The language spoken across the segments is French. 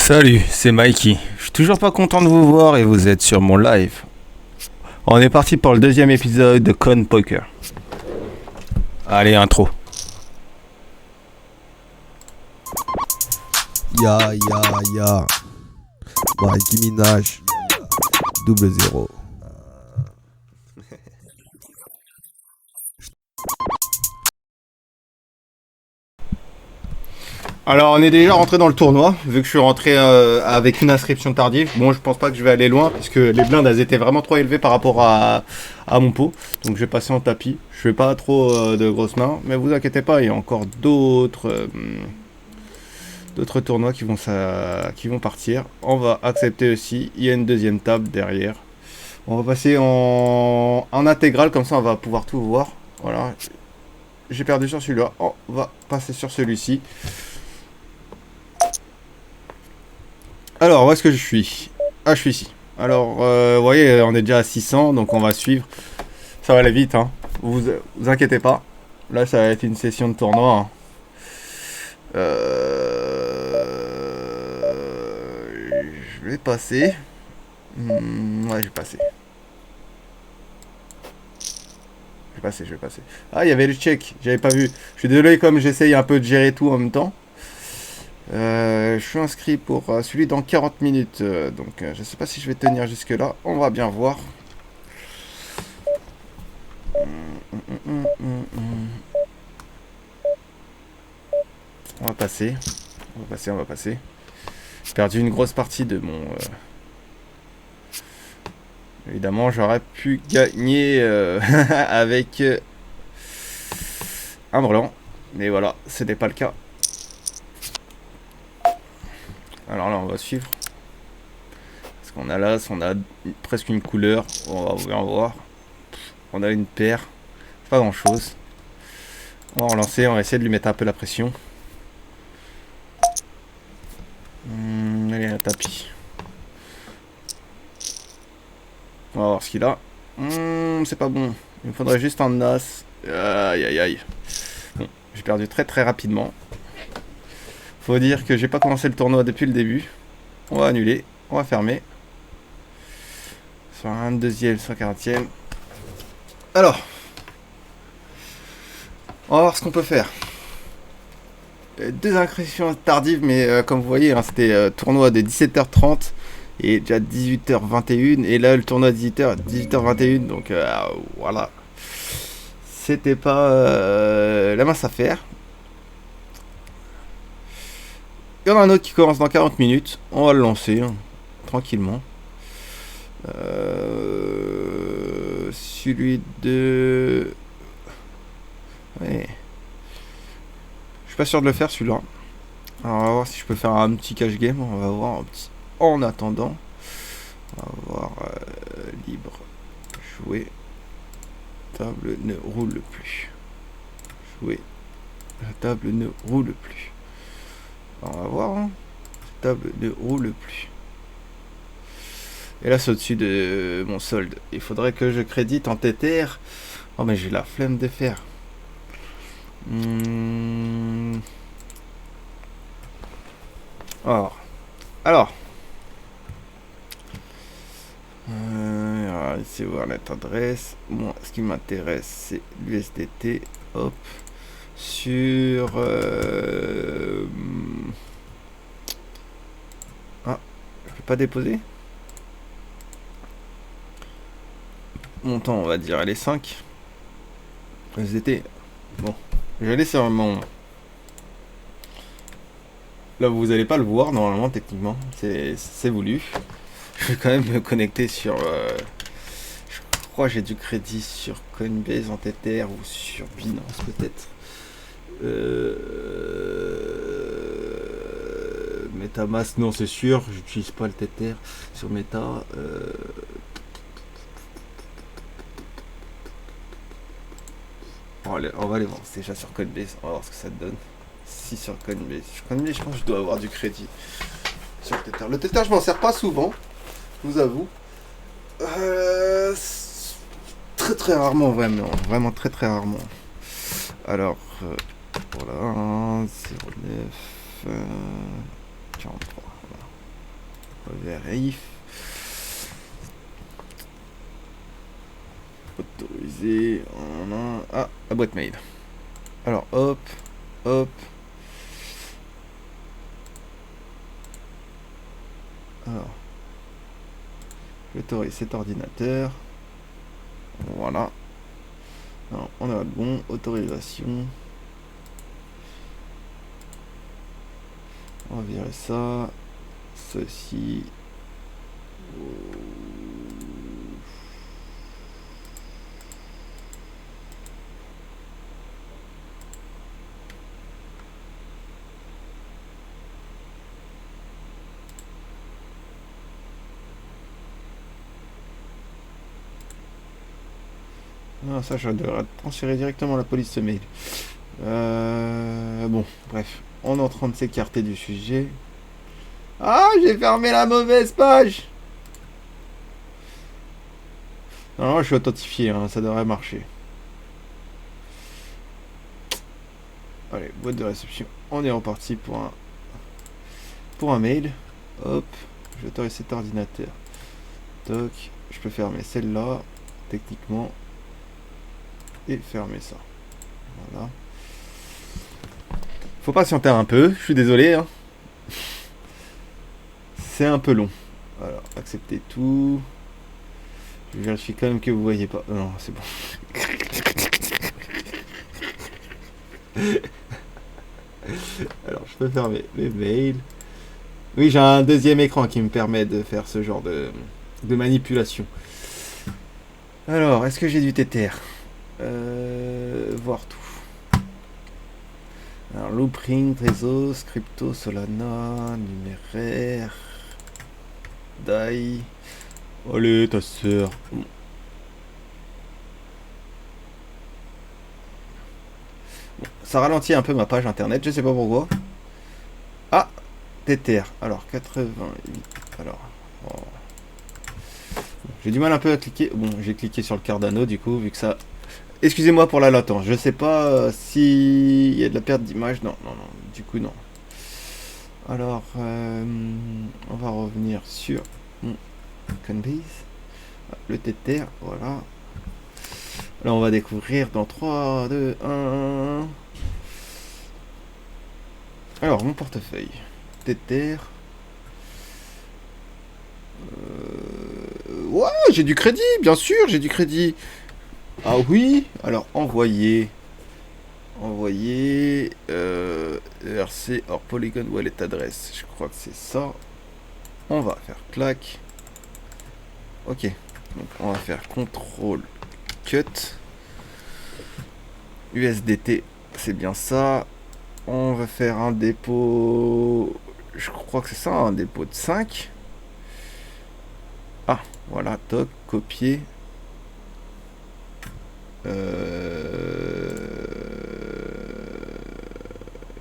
Salut, c'est Mikey. Je suis toujours pas content de vous voir et vous êtes sur mon live. On est parti pour le deuxième épisode de Con Poker. Allez, intro. Ya. Mikey Minaj. 0. Alors, on est déjà rentré dans le tournoi, vu que je suis rentré avec une inscription tardive. Bon, je pense pas que je vais aller loin, puisque les blindes, elles étaient vraiment trop élevées par rapport à mon pot. Donc, je vais passer en tapis. Je fais pas trop de grosses mains, mais vous inquiétez pas, il y a encore d'autres tournois qui vont partir. On va accepter aussi. Il y a une deuxième table derrière. On va passer en intégrale, comme ça on va pouvoir tout voir. Voilà. J'ai perdu sur celui-là. On va passer sur celui-ci. Alors, où est-ce que je suis? Ah, je suis ici. Alors, vous voyez, on est déjà à 600, donc on va suivre. Ça va aller vite, hein. Vous inquiétez pas. Là, ça va être une session de tournoi, hein. Je vais passer. Ouais, je vais passer. Je vais passer. Ah, il y avait le check, j'avais pas vu. Je suis désolé, comme j'essaye un peu de gérer tout en même temps. Je suis inscrit pour celui dans 40 minutes. Donc, je sais pas si je vais tenir jusque là. On va bien voir. On va passer. On va passer. J'ai perdu une grosse partie de mon... Évidemment, j'aurais pu gagner avec un blanc. Mais voilà, ce n'est pas le cas. Alors là, on va suivre. Parce qu'on a là, on a presque une couleur. On va bien voir. On a une paire. Pas grand chose. On va relancer, on va essayer de lui mettre un peu la pression. Allez, un tapis. On va voir ce qu'il a. C'est pas bon. Il me faudrait juste un as. Aïe. Bon, j'ai perdu très très rapidement. Faut dire que j'ai pas commencé le tournoi depuis le début. On va annuler. On va fermer. Sur un deuxième, sur un 40e. Alors. On va voir ce qu'on peut faire. Deux inscriptions tardives, mais comme vous voyez, hein, c'était tournoi de 17h30 et déjà 18h21. Et là, le tournoi de 18h21. Donc voilà. C'était pas la mince affaire. Il y en a un autre qui commence dans 40 minutes. On va le lancer hein, tranquillement. Celui de... Ouais. Je suis pas sûr de le faire celui-là. Alors on va voir si je peux faire un petit cash game. On va voir un petit... En attendant. On va voir libre. Jouer. Table ne roule plus. Jouer. La table ne roule plus. Alors, on va voir. Hein. La table ne roule plus. Et là c'est au-dessus de mon solde. Il faudrait que je crédite en Tether. Oh mais j'ai la flemme de faire. Alors. Ici voir notre adresse. Moi, ce qui m'intéresse, c'est l'USDT. Hop. Sur... Ah, je peux pas déposer. Montant, on va dire, elle est 5. USDT. Bon. Je vais aller sur mon... Là, vous allez pas le voir, normalement, techniquement. C'est voulu. Je vais quand même me connecter sur... je crois que j'ai du crédit sur Coinbase en Tether ou sur Binance, peut-être. MetaMask, non, c'est sûr. J'utilise pas le Tether sur Meta. On va aller voir. C'est déjà sur Coinbase. On va voir ce que ça te donne. Si sur Coinbase. Sur Coinbase, je pense que je dois avoir du crédit. Sur le Tether. Le Tether, je m'en sers pas souvent. Je vous avoue. Très très rarement, vraiment. Vraiment très très rarement. Alors, voilà. 09. 43. Voilà. Vérif. Autorisé. Ah, la boîte mail. Alors, hop, hop. Alors, j'autorise cet ordinateur. Voilà. Alors, on a le bon. Autorisation. On va virer ça. Ceci. Non, ça, je devrais transférer directement la police mail. Bon, bref. On est en train de s'écarter du sujet. Ah, j'ai fermé la mauvaise page. Non, je suis authentifié, hein, ça devrait marcher. Allez, boîte de réception. On est reparti pour un mail. Hop, j'autorise cet ordinateur. Toc, je peux fermer celle-là, techniquement. Et fermer ça. Voilà. Faut patienter un peu, je suis désolé. Hein. C'est un peu long. Alors, acceptez tout. Je vérifie quand même que vous voyez pas. Non, c'est bon. Alors, je peux fermer mes mails. Oui, j'ai un deuxième écran qui me permet de faire ce genre de manipulation. Alors, est-ce que j'ai du TTR? Voir tout. Alors, Loopring, Trezor, Crypto, Solana, Numéraire, DAI. Allez, ta sœur. Bon, ça ralentit un peu ma page internet, je sais pas pourquoi. Ah, TTR. Alors, 88. Alors, oh. J'ai du mal un peu à cliquer. Bon, j'ai cliqué sur le Cardano du coup, vu que ça. Excusez-moi pour la latence. Je sais pas si il y a de la perte d'image. Non, non, non. Du coup, non. Alors, on va revenir sur Coinbase. Le Tether, voilà. Là, on va découvrir dans 3, 2, 1. Alors, mon portefeuille. Tether. Ouais, j'ai du crédit, bien sûr, j'ai du crédit. Ah oui, alors envoyer. Envoyer. ERC hors Polygon Wallet adresse. Je crois que c'est ça. On va faire clac. Ok. Donc on va faire CTRL cut. USDT, c'est bien ça. On va faire un dépôt. Je crois que c'est ça, un dépôt de 5. Ah, voilà, toc, copier. Il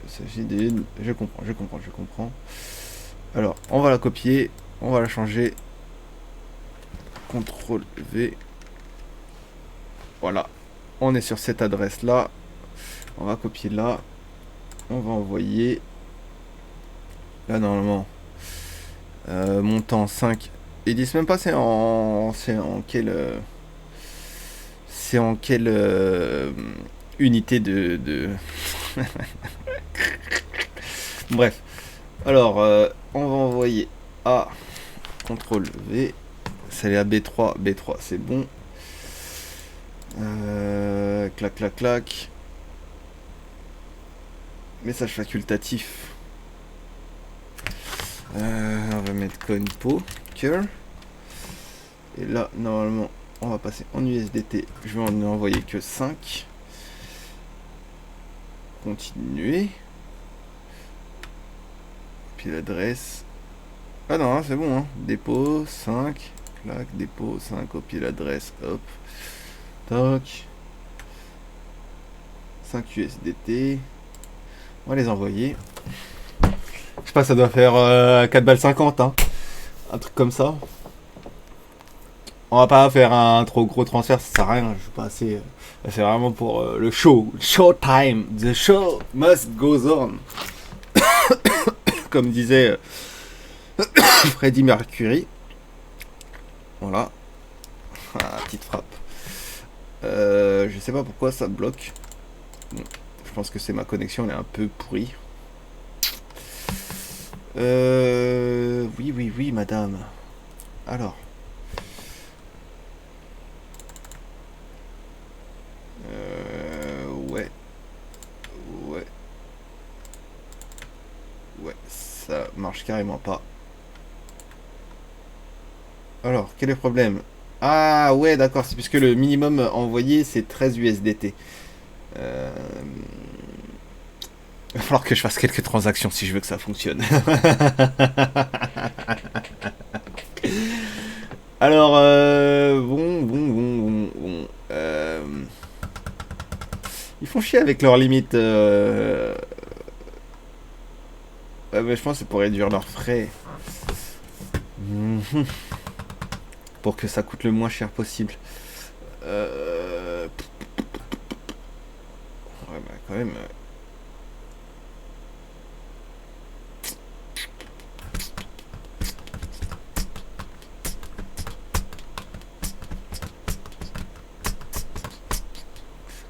s'agit d'une. Je comprends. Alors, on va la copier, on va la changer. CTRL V. Voilà. On est sur cette adresse là. On va copier là. On va envoyer. Là, normalement. Montant 5. Ils disent même pas c'est en quelle. C'est en quelle unité de... Bref. Alors, on va envoyer A. CTRL V. C'est à B3. B3, c'est bon. Clac, clac, clac. Message facultatif. On va mettre Coinpo. Et là, normalement, on va passer en USDT. Je vais en envoyer que 5. Continuer. Puis l'adresse. Ah non, c'est bon. Hein. Dépôt 5. Clac, dépôt 5. Copier l'adresse. Hop. Toc. 5 USDT. On va les envoyer. Je sais pas, ça doit faire 4,50 balles. Hein. Un truc comme ça. On va pas faire un trop gros transfert, ça sert à rien. Je suis pas assez. C'est vraiment pour le show. Showtime. The show must go on. Comme disait Freddie Mercury. Voilà. Ah, petite frappe. Je sais pas pourquoi ça bloque. Bon, je pense que c'est ma connexion, elle est un peu pourrie. Oui, madame. Alors. Ouais. Ouais. Ouais, ça marche carrément pas. Alors, quel est le problème? Ah ouais, d'accord, c'est puisque le minimum envoyé c'est 13 USDT. Il va falloir que je fasse quelques transactions si je veux que ça fonctionne. Alors, ils font chier avec leurs limites. Ouais, mais je pense que c'est pour réduire leurs frais. Mhm. Pour que ça coûte le moins cher possible. Ouais, bah quand même.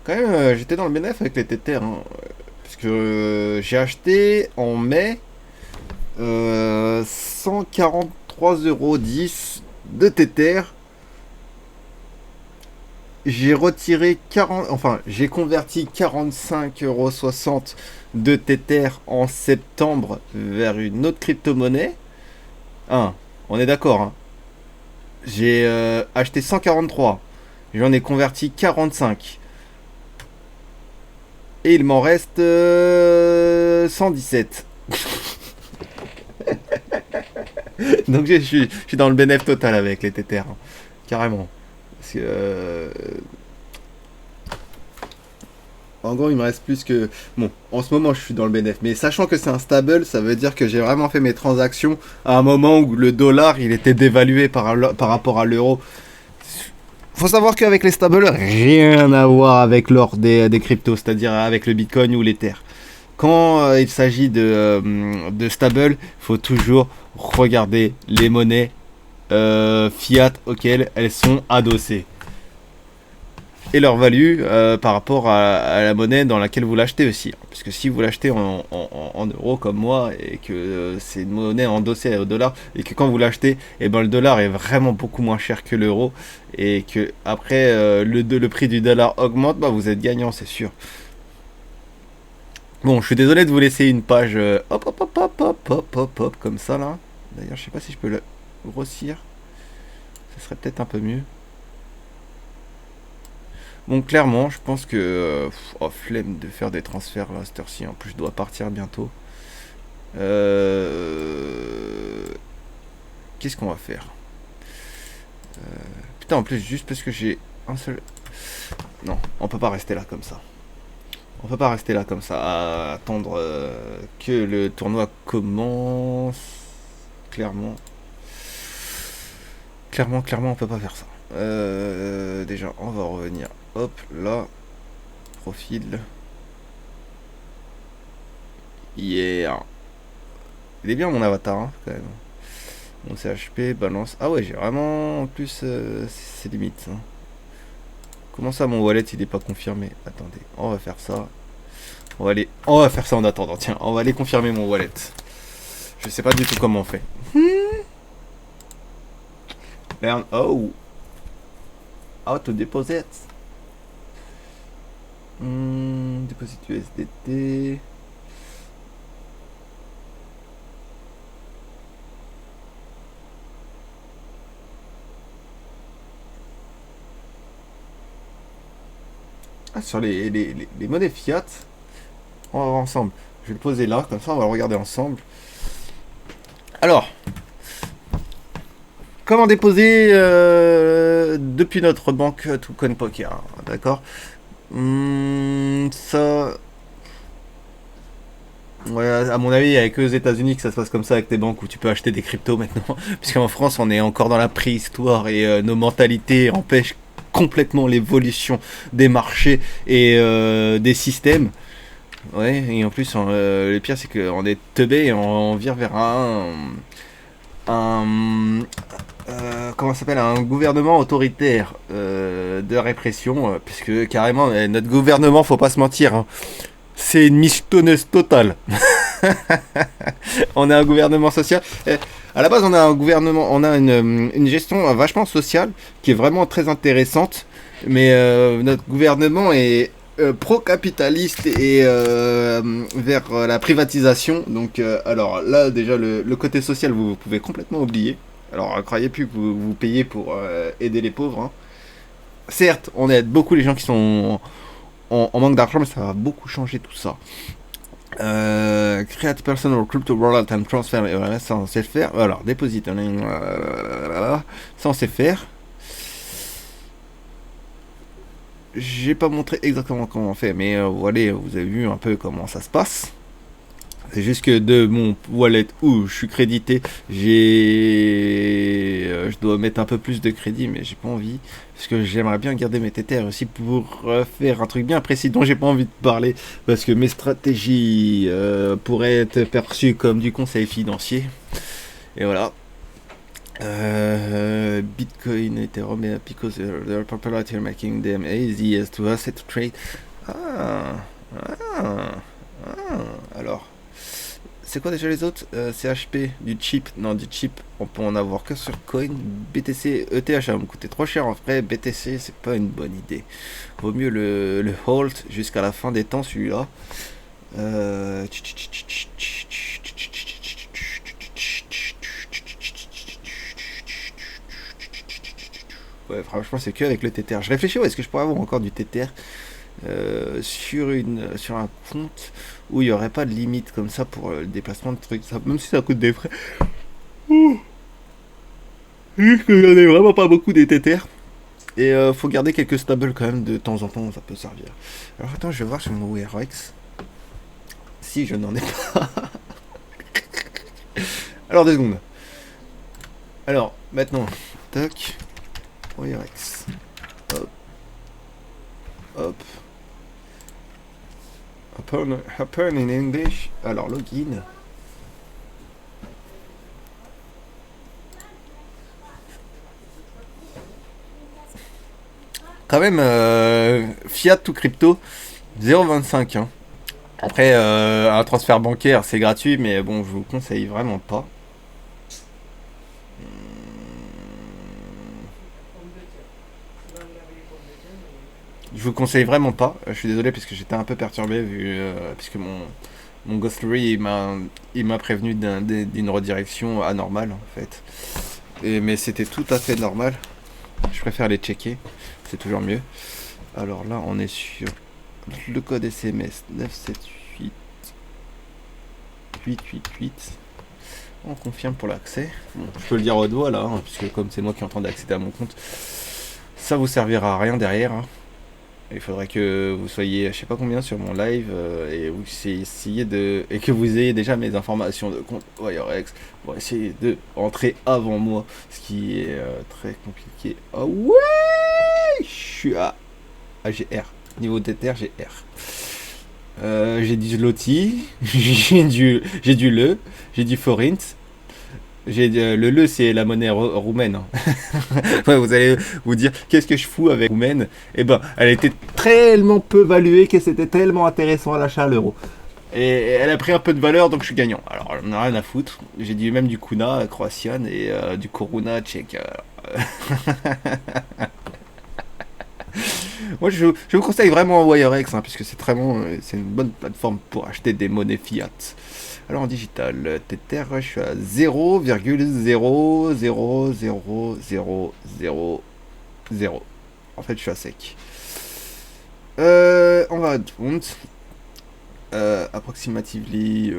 Quand même, j'étais dans le bénéfice avec les Tether. Hein, parce que j'ai acheté en mai 143,10 € de Tether. J'ai retiré 40, enfin j'ai converti 45,60 € de Tether en septembre vers une autre crypto-monnaie. Hein, on est d'accord. Hein. J'ai acheté 143. J'en ai converti 45. Et il m'en reste 117. Donc je suis dans le bénéfice total avec les Tether. Hein. Carrément. Parce que, en gros, il me reste plus que... Bon, en ce moment, je suis dans le bénéfice. Mais sachant que c'est un stable, ça veut dire que j'ai vraiment fait mes transactions à un moment où le dollar, il était dévalué par rapport à l'euro. Faut savoir qu'avec les stables, rien à voir avec l'or des cryptos, c'est-à-dire avec le bitcoin ou l'ether. Quand il s'agit de stable, faut toujours regarder les monnaies fiat auxquelles elles sont adossées. Et leur value par rapport à la monnaie dans laquelle vous l'achetez aussi. Parce que si vous l'achetez en euros comme moi, et que c'est une monnaie endossée au dollar, et que quand vous l'achetez, et ben le dollar est vraiment beaucoup moins cher que l'euro, et que après le prix du dollar augmente, bah vous êtes gagnant, c'est sûr. Bon, je suis désolé de vous laisser une page hop hop hop hop hop hop hop hop comme ça là. D'ailleurs, je sais pas si je peux le grossir. Ce serait peut-être un peu mieux. Bon, clairement, je pense que... flemme de faire des transferts là, à cette heure-ci. En plus, je dois partir bientôt. Qu'est-ce qu'on va faire? Putain, en plus, juste parce que j'ai un seul... Non, on peut pas rester là comme ça. On peut pas rester là comme ça, à attendre que le tournoi commence. Clairement. Clairement, on peut pas faire ça. Déjà, on va revenir. Hop, là. Profil. Yeah. Il est bien mon avatar, hein, quand même. Mon CHP, balance. Ah ouais, j'ai vraiment... En plus, c'est limite. Hein. Comment ça, mon wallet, il est pas confirmé? Attendez, on va faire ça. On va faire ça en attendant. Tiens, on va aller confirmer mon wallet. Je sais pas du tout comment on fait. Learn how to deposit. Deposit USDT. Ah, sur les monnaies fiat, on va voir ensemble. Je vais le poser là, comme ça on va le regarder ensemble. Alors, comment déposer depuis notre banque Token Poker, d'accord. Ça... Ouais, à mon avis, il n'y a que aux États-Unis que ça se passe comme ça avec tes banques où tu peux acheter des cryptos maintenant. Puisqu'en France, on est encore dans la préhistoire et nos mentalités empêchent complètement l'évolution des marchés et des systèmes. Ouais, et en plus, le pire, c'est qu'on est teubé et on vire vers un comment ça s'appelle, un gouvernement autoritaire de répression, puisque carrément notre gouvernement, faut pas se mentir, hein, c'est une michetonneuse totale. On a un gouvernement social. À la base, on a un gouvernement, on a une gestion vachement sociale qui est vraiment très intéressante, mais notre gouvernement est pro-capitaliste et vers la privatisation. Donc, alors là, déjà, le côté social, vous pouvez complètement oublier. Alors, croyez plus que vous payez pour aider les pauvres, hein. Certes, on aide beaucoup les gens qui sont en manque d'argent, mais ça va beaucoup changer tout ça. Create personal crypto wallet and transfer, ça on sait faire. Alors, deposit, ça on sait faire. J'ai pas montré exactement comment on fait, mais voilà, vous avez vu un peu comment ça se passe. C'est juste que de mon wallet où je suis crédité, je dois mettre un peu plus de crédit, mais j'ai pas envie. Parce que j'aimerais bien garder mes TTR aussi pour faire un truc bien précis dont j'ai pas envie de parler. Parce que mes stratégies pourraient être perçues comme du conseil financier. Et voilà. Bitcoin, Ethereum, because their popularity making them easy as to asset trade. Ah, alors. C'est quoi déjà les autres CHP, du chip. Non, du chip, on peut en avoir que sur Coin. BTC, ETH, ça va me coûter trop cher en vrai. BTC, c'est pas une bonne idée. Vaut mieux le hold jusqu'à la fin des temps, celui-là. Ouais, franchement, c'est que avec le TTR. Je réfléchis, est-ce que je pourrais avoir encore du TTR sur un compte où il n'y aurait pas de limite comme ça pour le déplacement de trucs, ça, même si ça coûte des frais. Juste que j'en ai vraiment pas beaucoup des TTR. Et faut garder quelques stables quand même de temps en temps, ça peut servir. Alors attends, je vais voir sur mon WRX si je n'en ai pas. Alors 2 secondes. Alors maintenant, tac, WRX. Hop. Hop. Happen in English. Alors login. Quand même, fiat ou crypto, 0,25. Hein. Après, un transfert bancaire, c'est gratuit, mais bon, je vous conseille vraiment pas. Je vous conseille vraiment pas. Je suis désolé parce que j'étais un peu perturbé puisque mon Ghostly il m'a prévenu d'une redirection anormale en fait. Mais c'était tout à fait normal. Je préfère les checker, c'est toujours mieux. Alors là, on est sur le code SMS 978 888. On confirme pour l'accès. Bon, je peux le dire au doigt là, hein, puisque comme c'est moi qui est en train d'accéder à mon compte, ça vous servira à rien derrière. Hein. Il faudrait que vous soyez, je sais pas combien sur mon live et vous essayez et que vous ayez déjà mes informations de compte WireX pour essayer de rentrer avant moi, ce qui est très compliqué. Ah ouais, je suis à GR. Niveau Tether, j'ai R. J'ai du Zloty, j'ai du Forint. Le c'est la monnaie roumaine. Hein. Ouais, vous allez vous dire qu'est-ce que je fous avec roumaine. Eh ben, elle était tellement peu valuée que c'était tellement intéressant à l'achat à l'euro. Et elle a pris un peu de valeur, donc je suis gagnant. Alors, j'en ai rien à foutre. J'ai même du Kuna croatian et du Koruna tchèque. Moi, je vous conseille vraiment WireX, hein, puisque c'est une bonne plateforme pour acheter des monnaies fiat. Alors en digital, Tether, je suis à 0,0000000. En fait, je suis à sec. On va advance. Approximatively,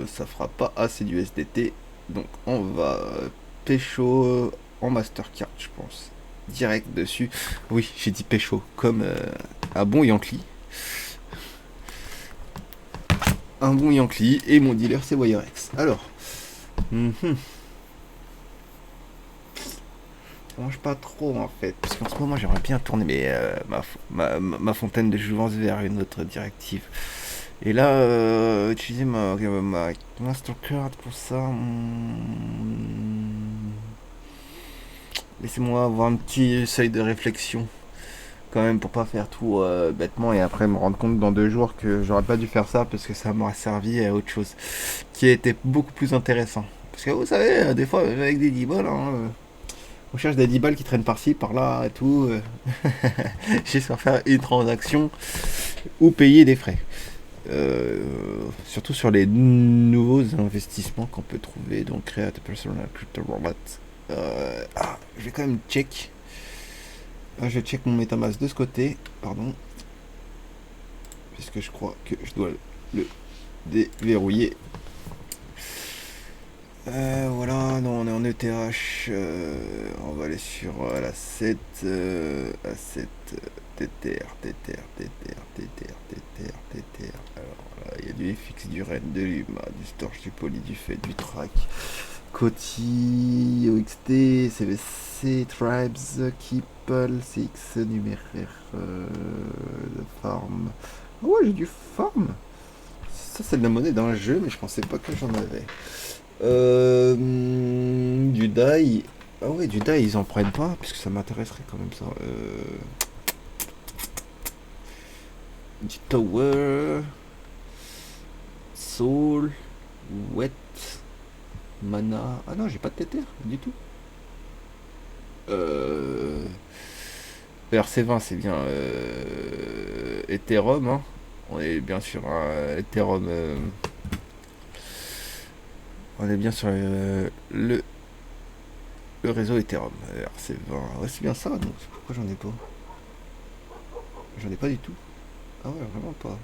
ça fera pas assez d'USDT. Donc on va pécho en Mastercard, je pense. Direct dessus. Oui, j'ai dit pécho, comme un bon Yankee. Un bon Yankee, et mon dealer c'est WireX. Alors, ça mange pas trop en fait, parce qu'en ce moment j'aimerais bien tourner ma fontaine de jouvence vers une autre directive. Et là, utiliser ma Mastercard pour ça. Laissez-moi avoir un petit seuil de réflexion quand même pour pas faire tout bêtement et après me rendre compte dans 2 jours que j'aurais pas dû faire ça parce que ça m'aurait servi à autre chose qui était beaucoup plus intéressant. Parce que vous savez, des fois avec des 10 balles, on cherche des 10 balles qui traînent par-ci, par-là et tout, juste pour faire une transaction ou payer des frais. Euh, Surtout sur les nouveaux investissements qu'on peut trouver, donc Create a Personal Crypto Wallet. Je vais quand même check. Je check mon MetaMask de ce côté, pardon, puisque je crois que je dois le déverrouiller. Voilà, non, on est en ETH. On va aller sur l'asset. Asset. Tether, Tether, Tether, Tether, Tether, Tether. Alors là, il y a du FX, du REN, de l'UMA, du Storch, du Poly, du FED, du Track. Coty, OXT, CVC, Tribes, Keeple, CX, Numéraire, Farm. Ah ouais, j'ai du Farm. Ça, c'est de la monnaie d'un jeu, mais je pensais pas que j'en avais. Du DAI. Ah ouais, du DAI, ils en prennent pas, puisque ça m'intéresserait quand même ça. Du Tower. Soul. Wet. Mana. Ah non, j'ai pas de Tether du tout. ERC20, c'est bien Ethereum. Hein. On est bien sur un Ethereum. On est bien sur le réseau Ethereum. ERC20. Ouais, c'est bien ça. Donc pourquoi j'en ai pas? J'en ai pas du tout. Ah ouais, vraiment pas.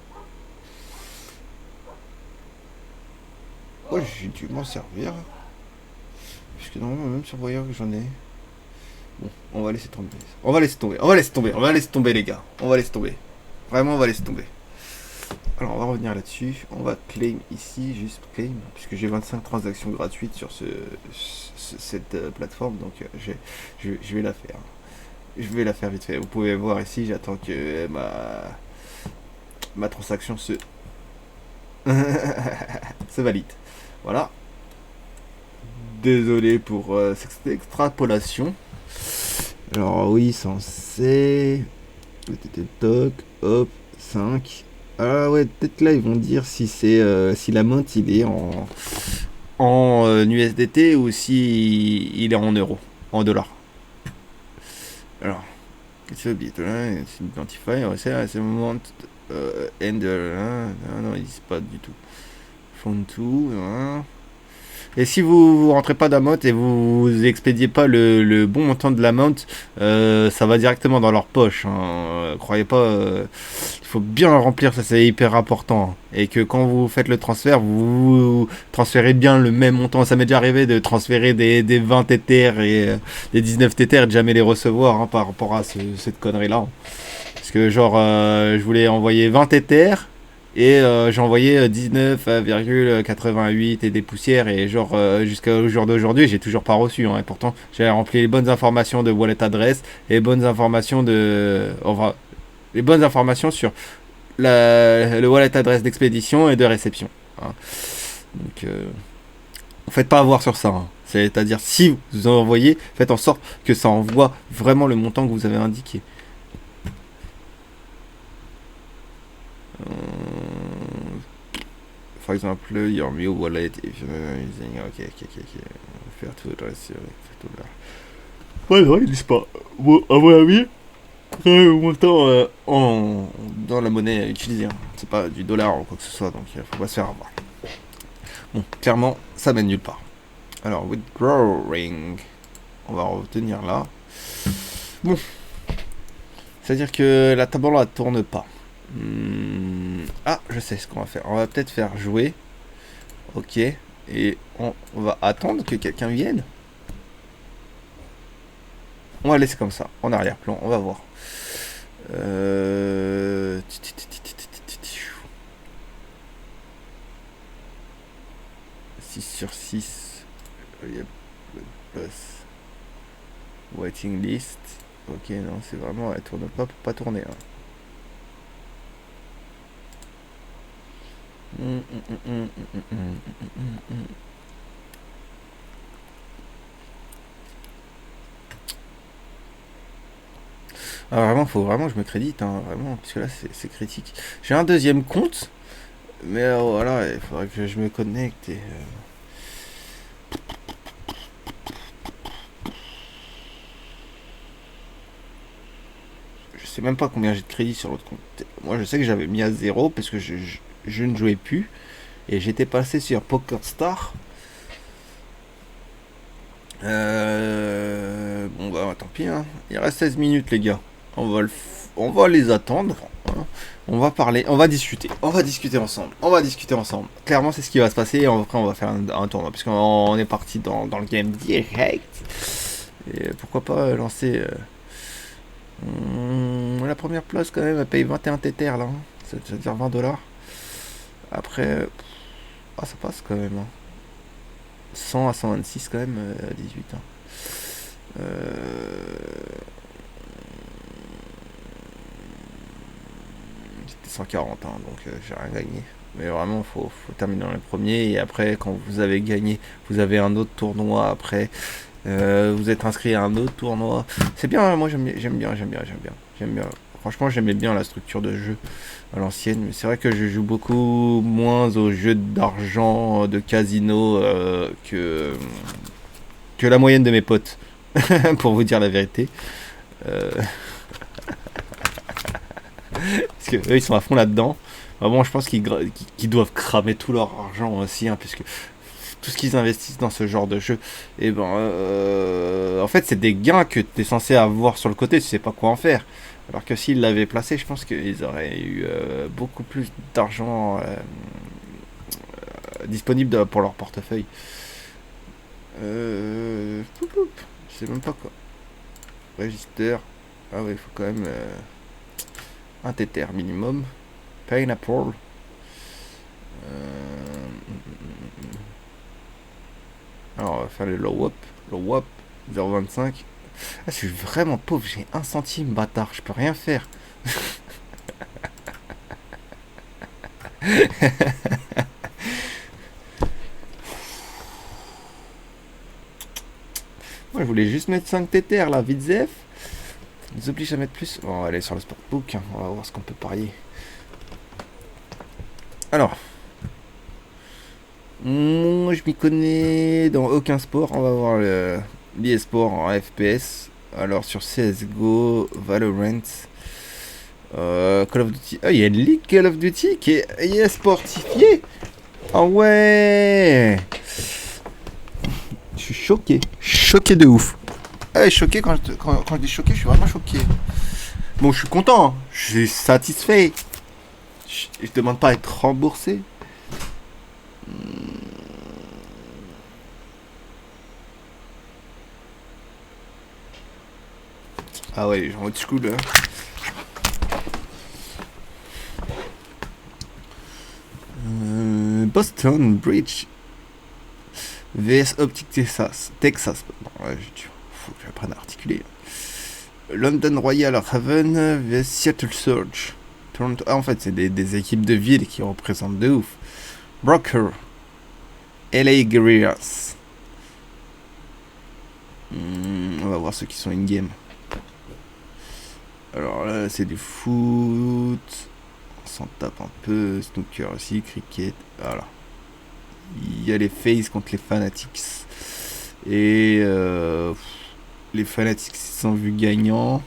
Ouais, j'ai dû m'en servir. Puisque normalement, même sur Voyeur, j'en ai. Bon, on va laisser tomber. On va laisser tomber. On va laisser tomber. On va laisser tomber, les gars. On va laisser tomber. Vraiment, on va laisser tomber. Alors, on va revenir là-dessus. On va claim ici, juste claim, puisque j'ai 25 transactions gratuites sur cette plateforme. Donc, je vais la faire. Je vais la faire vite fait. Vous pouvez voir ici, j'attends que ma transaction se valide. Voilà. Désolé pour cette extrapolation. Alors oui, censé. Toc, hop, 5. Ah ouais, peut-être là ils vont dire si c'est si la monte il est en USDT ou si il est en euros, en dollars. Alors, qu'est-ce que c'est identify, c'est le moment end, non, ils disent pas du tout. Font tout, hein. Et si vous rentrez pas d'amount et vous expédiez pas le bon montant de l'amount, ça va directement dans leur poche. Hein. Croyez pas, il faut bien remplir, ça c'est hyper important. Hein. Et que quand vous faites le transfert, vous transférez bien le même montant. Ça m'est déjà arrivé de transférer des 20 Tether et des 19 Tether et de jamais les recevoir hein, par rapport à cette connerie-là. Hein. Parce que genre, je voulais envoyer 20 Tether. Et j'ai envoyé 19,88 et des poussières. Et genre, jusqu'au jour d'aujourd'hui, j'ai toujours pas reçu. Hein, et pourtant, j'ai rempli les bonnes informations de wallet adresse et les bonnes informations enfin, les bonnes informations sur le wallet adresse d'expédition et de réception. Hein. Donc, faites pas avoir sur ça. Hein. C'est-à-dire, si vous envoyez, faites en sorte que ça envoie vraiment le montant que vous avez indiqué. For example, your new wallet if you're using. Ok. Faire tout le reste. Ouais, non, ils disent pas. Bon, à mon avis, le montant dans la monnaie utilisée. Hein. C'est pas du dollar ou quoi que ce soit, donc il faut pas se faire avoir. Bon, clairement, ça mène nulle part. Alors, withdrawing. On va retenir là. Bon. C'est-à-dire que la table ne tourne pas. Ah, je sais ce qu'on va faire. On va peut-être faire jouer. Ok. Et on va attendre que quelqu'un vienne. On va laisser comme ça, en arrière-plan. On va voir. 6/6. Plus. Waiting list. Ok, non, c'est vraiment, elle tourne pas pour pas tourner. Hein. Ah, vraiment, faut vraiment que je me crédite, hein, vraiment, parce que là, c'est critique. J'ai un deuxième compte, mais voilà, il faudrait que je me connecte et... je sais même pas combien j'ai de crédit sur l'autre compte. Moi, je sais que j'avais mis à zéro parce que je ne jouais plus. Et j'étais passé sur Poker Star. Bon, bah, tant pis, hein. Il reste 16 minutes, les gars. On va les attendre, hein. On va parler, on va discuter. On va discuter ensemble. On va discuter ensemble. Clairement, c'est ce qui va se passer. Après, on va faire un tournoi. Puisqu'on est parti dans le game direct. Et pourquoi pas lancer... la première place, quand même, elle paye 21 Tether, là. Hein. Ça veut dire 20 $. Après... ah, ça passe, quand même. Hein. 100 à 126, quand même, à 18. Hein. C'était 140, hein, donc j'ai rien gagné. Mais vraiment, faut terminer dans les premiers. Et après, quand vous avez gagné, vous avez un autre tournoi après. Vous êtes inscrit à un autre tournoi. C'est bien, hein, moi j'aime bien. Franchement, j'aimais bien la structure de jeu à l'ancienne. Mais c'est vrai que je joue beaucoup moins aux jeux d'argent, de casino que la moyenne de mes potes. Pour vous dire la vérité. Parce que eux, ils sont à fond là-dedans. Bon, je pense qu'ils doivent cramer tout leur argent aussi, hein, puisque tout ce qu'ils investissent dans ce genre de jeu, et ben, en fait, c'est des gains que tu es censé avoir sur le côté, tu sais pas quoi en faire. Alors que s'ils l'avaient placé, je pense qu'ils auraient eu beaucoup plus d'argent disponible pour leur portefeuille. Je sais même pas quoi. Register. Ah ouais, il faut quand même un tether minimum. Pineapple. Alors, on va faire le low up. Low up, 0,25. Ah, je suis vraiment pauvre, j'ai 1 centime, bâtard, je peux rien faire. Moi, je voulais juste mettre 5 TTR là, vite zef. Ils nous obligent à mettre plus. Bon, on va aller sur le sportbook, hein. On va voir ce qu'on peut parier. Alors, moi je m'y connais dans aucun sport. On va voir l'e-sport en FPS. Alors sur CSGO, Valorant, Call of Duty. Ah, il y a une ligue Call of Duty qui est e-sportifiée. Ah ouais. Je suis choqué. Choqué de ouf. Ah, choqué quand je dis choqué, je suis vraiment choqué. Bon, je suis content. Hein. Je suis satisfait. Je demande pas à être remboursé. Ah ouais, genre old school. Hein. Boston Bridge vs Optic Texas. Ouais, faut que j'apprenne à articuler. London Royal Raven vs Seattle Surge. Toronto. Ah, en fait, c'est des équipes de ville qui représentent de ouf. Broker. LA Guerrillas. On va voir ceux qui sont in-game. Alors là, c'est du foot. On s'en tape un peu. Snooker aussi, cricket. Voilà. Il y a les FaZe contre les Fanatics. Et les Fanatics sont vus gagnants.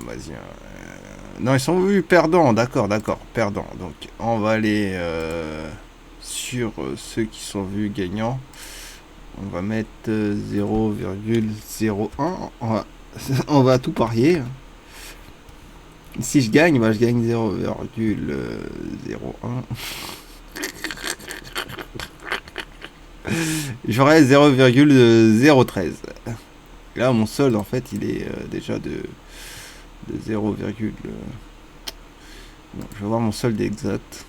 Vas-y. Non, ils sont vus perdants. D'accord, perdants. Donc, on va aller sur ceux qui sont vus gagnants. On va mettre 0,01. On va tout parier. Si je gagne, bah, je gagne 0,01. J'aurai 0,013. Là, mon solde, en fait, il est déjà de 0, bon, je vais voir mon solde exact.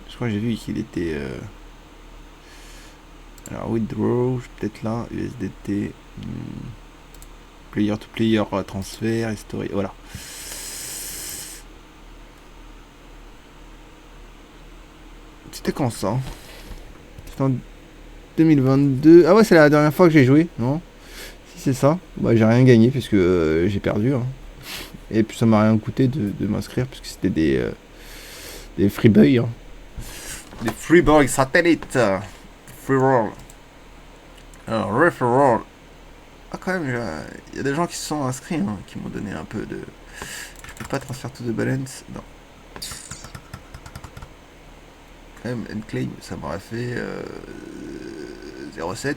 Je crois que j'ai vu qu'il était... alors, withdraw, peut-être là, USDT, player to player transfert, historique, voilà. C'était quand ça? C'était en 2022. Ah ouais, c'est la dernière fois que j'ai joué, non? Si c'est ça, bah j'ai rien gagné puisque j'ai perdu. Hein. Et puis ça m'a rien coûté de m'inscrire puisque c'était des freebuys. Hein. Des freebuys satellites. Free roll. Alors, referral. Ah quand même, il y a des gens qui se sont inscrits, hein, qui m'ont donné un peu de... Je peux pas transférer tout de balance. Non. Quand même, Enclaim, ça m'aurait fait 0,7.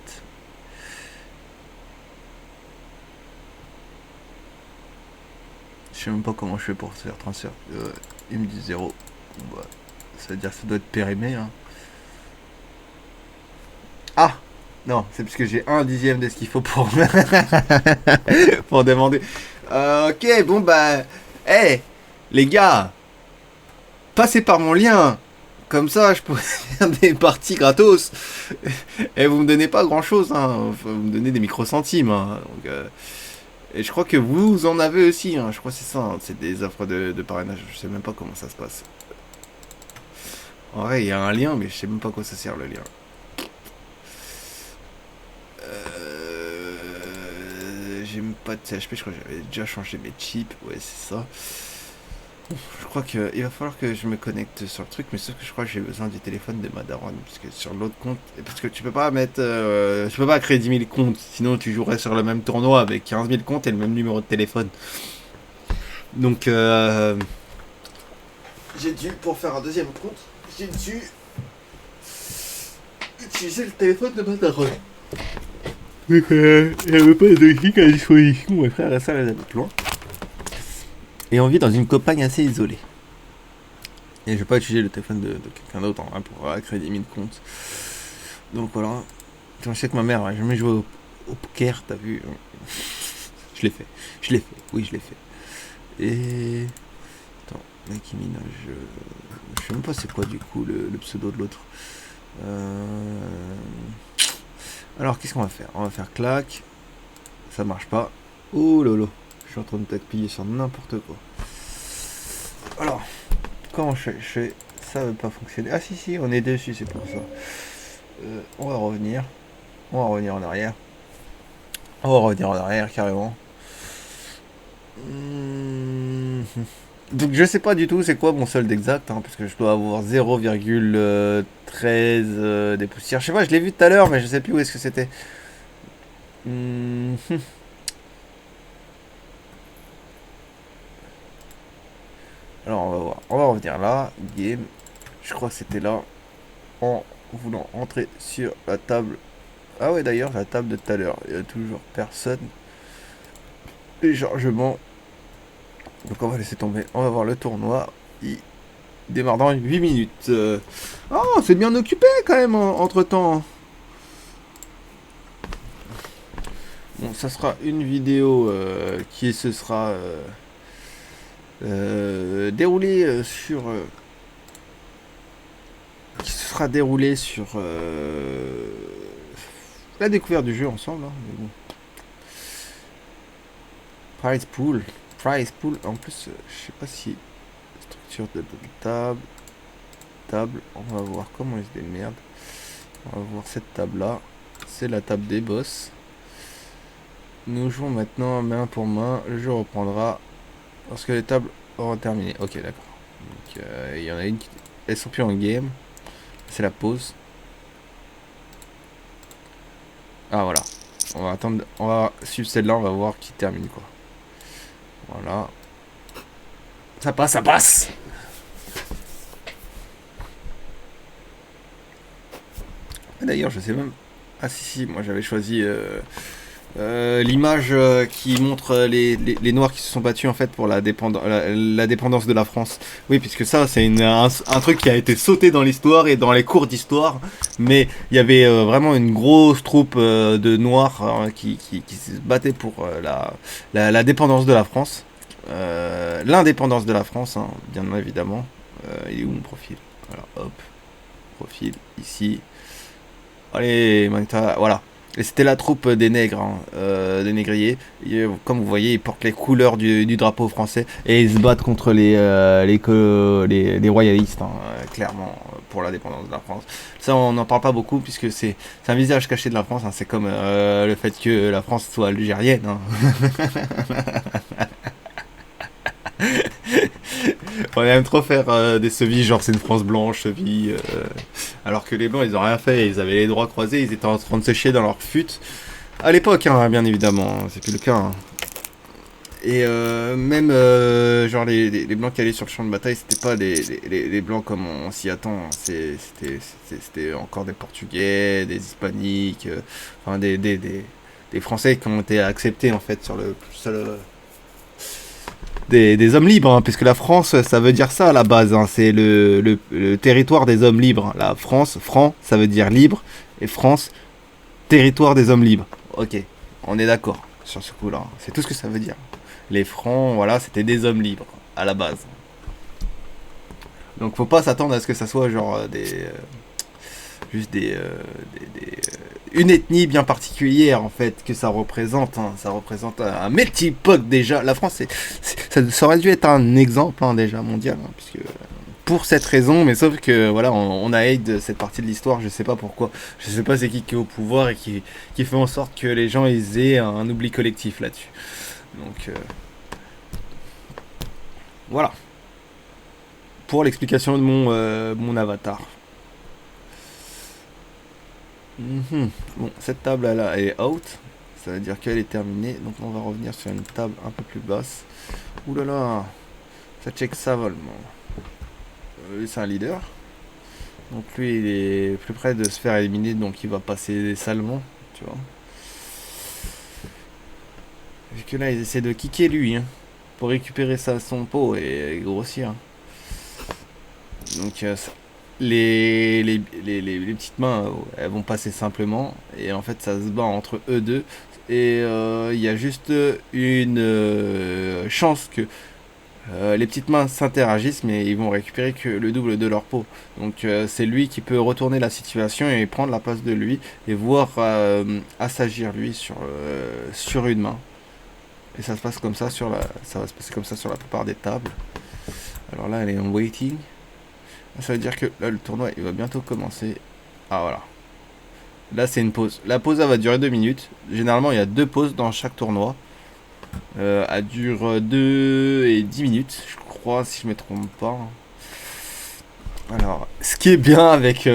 Je sais même pas comment je fais pour faire transfert. Il me dit 0. Bon, bah, ça veut dire que ça doit être périmé. Hein. Ah non, c'est parce que j'ai 1/10 de ce qu'il faut pour pour demander. Ok, bon bah, hey, les gars, passez par mon lien. Comme ça, je pourrais faire des parties gratos. Et vous me donnez pas grand chose, hein. Vous me donnez des micro-centimes. Hein. Donc, et je crois que vous en avez aussi. Hein. Je crois que c'est ça. Hein. C'est des offres de parrainage. Je sais même pas comment ça se passe. En vrai, il y a un lien, mais je sais même pas à quoi ça sert le lien. J'ai même pas de CHP. Je crois que j'avais déjà changé mes chips. Ouais, c'est ça. Je crois qu'il va falloir que je me connecte sur le truc, mais sauf que je crois que j'ai besoin du téléphone de ma daronne, parce que sur l'autre compte, parce que tu peux pas mettre, tu peux pas créer 10 000 comptes, sinon tu jouerais sur le même tournoi avec 15 000 comptes et le même numéro de téléphone. Donc, j'ai dû, pour faire un deuxième compte, j'ai dû utiliser le téléphone de ma daronne. Donc, il n'y avait pas de logique à disposition, mes frères et sœurs les habitent loin. Et on vit dans une campagne assez isolée. Et je vais pas utiliser le téléphone de quelqu'un d'autre hein, pour créer 10 000 comptes. Donc voilà. Je sais que ma mère a jamais joué au poker, t'as vu. Je l'ai fait. Oui, je l'ai fait. Et... Attends, Nike Minaj... Je sais même pas c'est quoi du coup le pseudo de l'autre. Alors qu'est-ce qu'on va faire? On va faire clac. Ça marche pas. Oh lolo. Je suis en train de t'appuyer sur n'importe quoi. Alors, comment je fais? Ça veut pas fonctionner. Ah si, on est dessus, c'est pour ça. On va revenir. On va revenir en arrière. On va revenir en arrière, carrément. Donc je sais pas du tout c'est quoi mon solde exact, hein, parce que je dois avoir 0,13 des poussières. Je sais pas, je l'ai vu tout à l'heure, mais je sais plus où est-ce que c'était. Alors on va voir. On va revenir là. Game. Je crois que c'était là. En voulant entrer sur la table. Ah ouais d'ailleurs la table de tout à l'heure. Il y a toujours personne. Téléchargement. Donc on va laisser tomber. On va voir le tournoi. Il démarre dans 8 minutes. Oh c'est bien occupé quand même entre temps. Bon ça sera une vidéo qui se sera déroulée sur... qui se sera déroulée sur la découverte du jeu ensemble. Hein, mais bon. Prize pool. En plus, je sais pas si... Structure de table. On va voir comment ils se démerdent. On va voir cette table là. C'est la table des boss. Nous jouons maintenant main pour main. Le jeu reprendra lorsque les tables auront terminé. Ok, d'accord. Donc, il y en a une qui... Elles sont plus en game. C'est la pause. Ah voilà. On va attendre. On va suivre celle-là. On va voir qui termine quoi. Voilà. Ça passe. D'ailleurs, je sais même. Ah si, moi j'avais choisi l'image qui montre les Noirs qui se sont battus en fait pour la dépendance de la France. Oui, puisque ça c'est un truc qui a été sauté dans l'histoire et dans les cours d'histoire. Mais il y avait vraiment une grosse troupe de Noirs qui se battaient pour la dépendance de la France. L'indépendance de la France, hein, bien évidemment. Il est où mon profil? Voilà, hop. Profil, ici. Allez, Magta, voilà. Et c'était la troupe des nègres, hein, des négriers. Et, comme vous voyez, ils portent les couleurs du drapeau français et ils se battent contre les royalistes, hein, clairement, pour l'indépendance de la France. Ça, on n'en parle pas beaucoup puisque c'est un visage caché de la France. Hein. C'est comme le fait que la France soit algérienne. Hein. On aime trop faire des sevis, genre c'est une France blanche, sevis. Alors que les blancs, ils ont rien fait, ils avaient les droits croisés, ils étaient en train de se chier dans leur fut. À l'époque, hein, bien évidemment, c'est plus le cas. Hein. Et même, genre, les blancs qui allaient sur le champ de bataille, c'était pas les blancs comme on s'y attend. C'était encore des Portugais, des Hispaniques, enfin des Français qui ont été acceptés en fait sur le des hommes libres, hein, puisque la France, ça veut dire ça à la base. Hein, c'est le territoire des hommes libres. La France, franc, ça veut dire libre, et France, territoire des hommes libres. Ok, on est d'accord sur ce coup-là. C'est tout ce que ça veut dire. Les francs, voilà, c'était des hommes libres à la base. Donc faut pas s'attendre à ce que ça soit genre juste une ethnie bien particulière en fait que ça représente. Hein. Ça représente un melting pot déjà. La France, ça aurait dû être un exemple hein, déjà mondial, hein, puisque pour cette raison, mais sauf que voilà, on a hate de cette partie de l'histoire, je sais pas pourquoi, je sais pas c'est qui est au pouvoir et qui fait en sorte que les gens ils aient un oubli collectif là-dessus. Donc voilà pour l'explication de mon avatar. Bon, cette table là est out, ça veut dire qu'elle est terminée, donc on va revenir sur une table un peu plus basse. Ouh là là, ça check ça vol. C'est un leader. Donc lui il est plus près de se faire éliminer, donc il va passer salement, tu vois. Vu que là ils essaient de kicker lui, hein, pour récupérer son pot et grossir. Donc les petites mains, elles vont passer simplement, et en fait ça se bat entre eux deux, et il y a juste une chance que les petites mains s'interagissent, mais ils vont récupérer que le double de leur peau. Donc c'est lui qui peut retourner la situation et prendre la place de lui et voir assagir lui sur une main. Et ça se passe comme ça ça va se passer comme ça sur la plupart des tables. Alors là, elle est en waiting. Ça veut dire que là, le tournoi, il va bientôt commencer. Ah voilà. Là, c'est une pause. La pause, elle va durer 2 minutes. Généralement, il y a 2 pauses dans chaque tournoi. Elle dure 2 et 10 minutes, je crois, si je me trompe pas. Alors, ce qui est bien avec...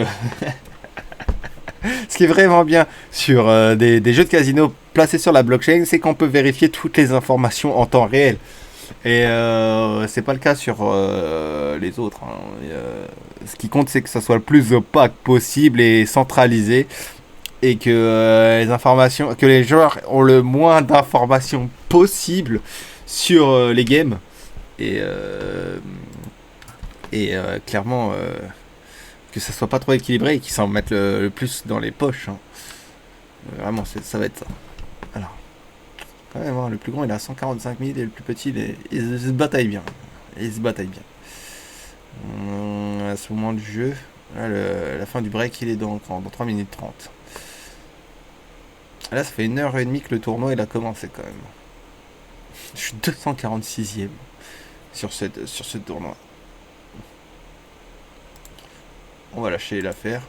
ce qui est vraiment bien sur des jeux de casino placés sur la blockchain, c'est qu'on peut vérifier toutes les informations en temps réel. Et c'est pas le cas sur les autres. Hein. Ce qui compte, c'est que ça soit le plus opaque possible et centralisé. Et que les joueurs ont le moins d'informations possible sur les games. Et clairement, que ça soit pas trop équilibré et qu'ils s'en mettent le plus dans les poches. Hein. Vraiment, ça va être ça. Alors, quand même, hein, le plus grand il a 145 000 et le plus petit il se bataille bien. Il se bataille bien. À ce moment du jeu, là, la fin du break il est dans 3 minutes 30. Là, ça fait 1h30 que le tournoi il a commencé quand même. Je suis 246ème sur ce tournoi. On va lâcher l'affaire.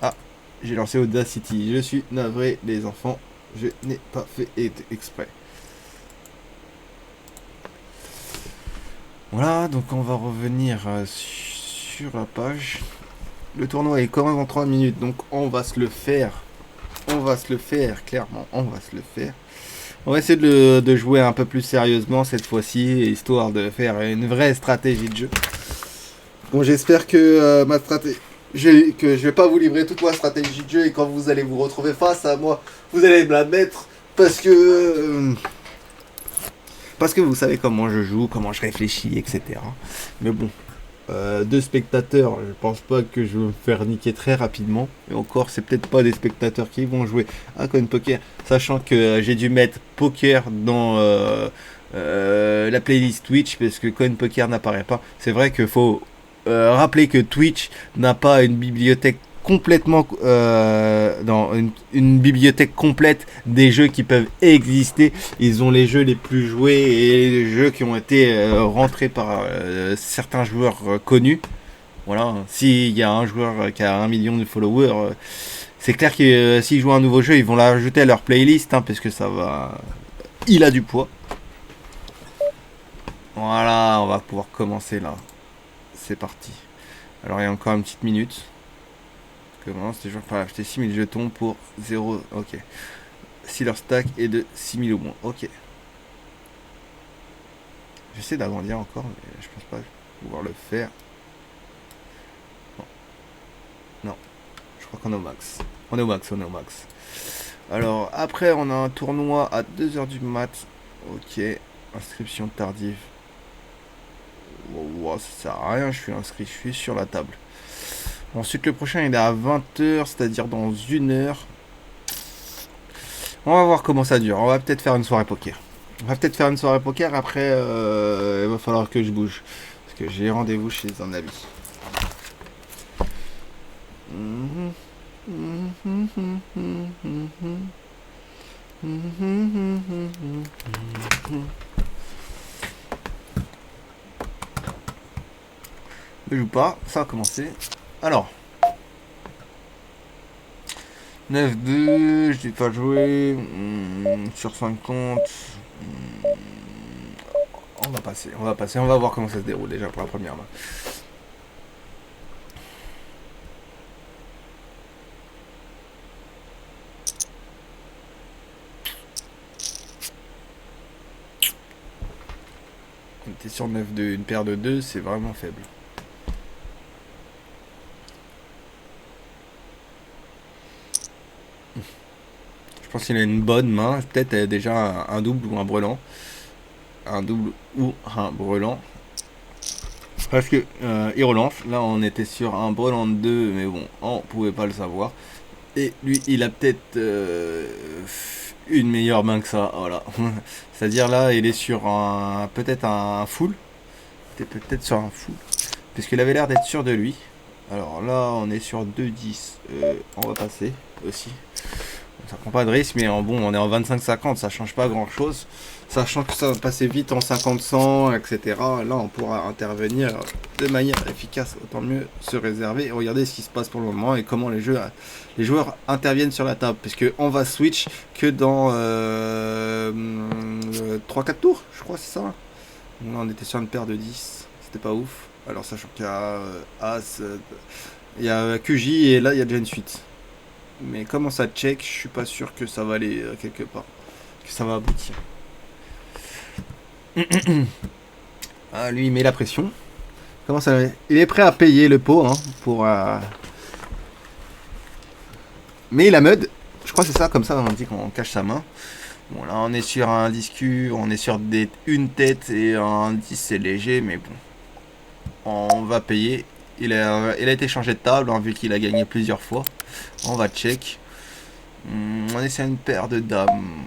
Ah, j'ai lancé Audacity. Je suis navré, les enfants. Je n'ai pas fait exprès. Voilà, donc on va revenir sur la page. Le tournoi est quand même en 3 minutes, donc on va se le faire. On va se le faire, clairement, on va se le faire. On va essayer de jouer un peu plus sérieusement cette fois-ci, histoire de faire une vraie stratégie de jeu. Bon, j'espère que ma stratégie... que je vais pas vous livrer toute ma stratégie de jeu et quand vous allez vous retrouver face à moi, vous allez me la mettre parce que vous savez comment je joue, comment je réfléchis, etc. Mais bon, 2 spectateurs, je pense pas que je vais me faire niquer très rapidement. Et encore, c'est peut-être pas des spectateurs qui vont jouer à Coin Poker, sachant que j'ai dû mettre poker dans la playlist Twitch parce que Coin Poker n'apparaît pas. C'est vrai qu'il faut rappeler que Twitch n'a pas une bibliothèque complètement dans une bibliothèque complète des jeux qui peuvent exister. Ils ont les jeux les plus joués et les jeux qui ont été rentrés par certains joueurs connus. Voilà, s'il y a un joueur qui a 1 million de followers, c'est clair que s'ils jouent un nouveau jeu, ils vont l'ajouter à leur playlist, hein, parce que ça va... Il a du poids. Voilà, on va pouvoir commencer là. C'est parti. Alors il y a encore une petite minute. Commence, les gens peuvent acheter 6000 jetons pour 0. Ok. Si leur stack est de 6000 ou moins. Ok. J'essaie d'agrandir encore, mais je pense pas pouvoir le faire. Non. Non. Je crois qu'on est au max. On est au max, on est au max. Alors, après, on a un tournoi à 2h du mat. Ok. Inscription tardive. Wow, ça sert à rien, je suis inscrit, je suis sur la table. Ensuite, le prochain, il est à 20h, c'est-à-dire dans 1 heure. On va voir comment ça dure. On va peut-être faire une soirée poker. Après, il va falloir que je bouge. Parce que j'ai rendez-vous chez un ami. Ne joue pas, ça a commencé. Alors. 9-2, je n'ai pas joué. Sur 50. On va passer, on va voir comment ça se déroule déjà pour la première main. On était sur 9-2, une paire de 2, c'est vraiment faible. Je pense qu'il a une bonne main, peut-être déjà un double ou un brelan. Un double ou un brelan. Parce que il relance. Là, on était sur un brelan de 2, mais bon, on pouvait pas le savoir. Et lui, il a peut-être une meilleure main que ça. Voilà. C'est-à-dire là, il est sur un peut-être un full. Peut-être sur un full. Puisqu'il avait l'air d'être sûr de lui. Alors là, on est sur 2-10. On va passer aussi. Ça prend pas de risque, mais bon, on est en 25-50, ça change pas grand chose. Sachant que ça va passer vite en 50-100, etc. Là, on pourra intervenir de manière efficace. Autant mieux se réserver et regarder ce qui se passe pour le moment et comment les joueurs interviennent sur la table. Puisque on va switch que dans 3-4 tours, je crois, c'est ça. Là, on était sur une paire de 10, c'était pas ouf. Alors, sachant qu'il y a As, il y a QJ et là, il y a déjà une suite. Mais comment ça check, je suis pas sûr que ça va aller quelque part. Que ça va aboutir. Ah, lui, il met la pression. Comment ça va? Il est prêt à payer le pot, hein, pour... Mais il a mud. Je crois que c'est ça, comme ça, on dit qu'on cache sa main. Bon, là, on est sur un discu, on est sur une tête et un 10, c'est léger, mais bon. On va payer. Il a été changé de table, hein, vu qu'il a gagné plusieurs fois. On va check. On essaie une paire de dames.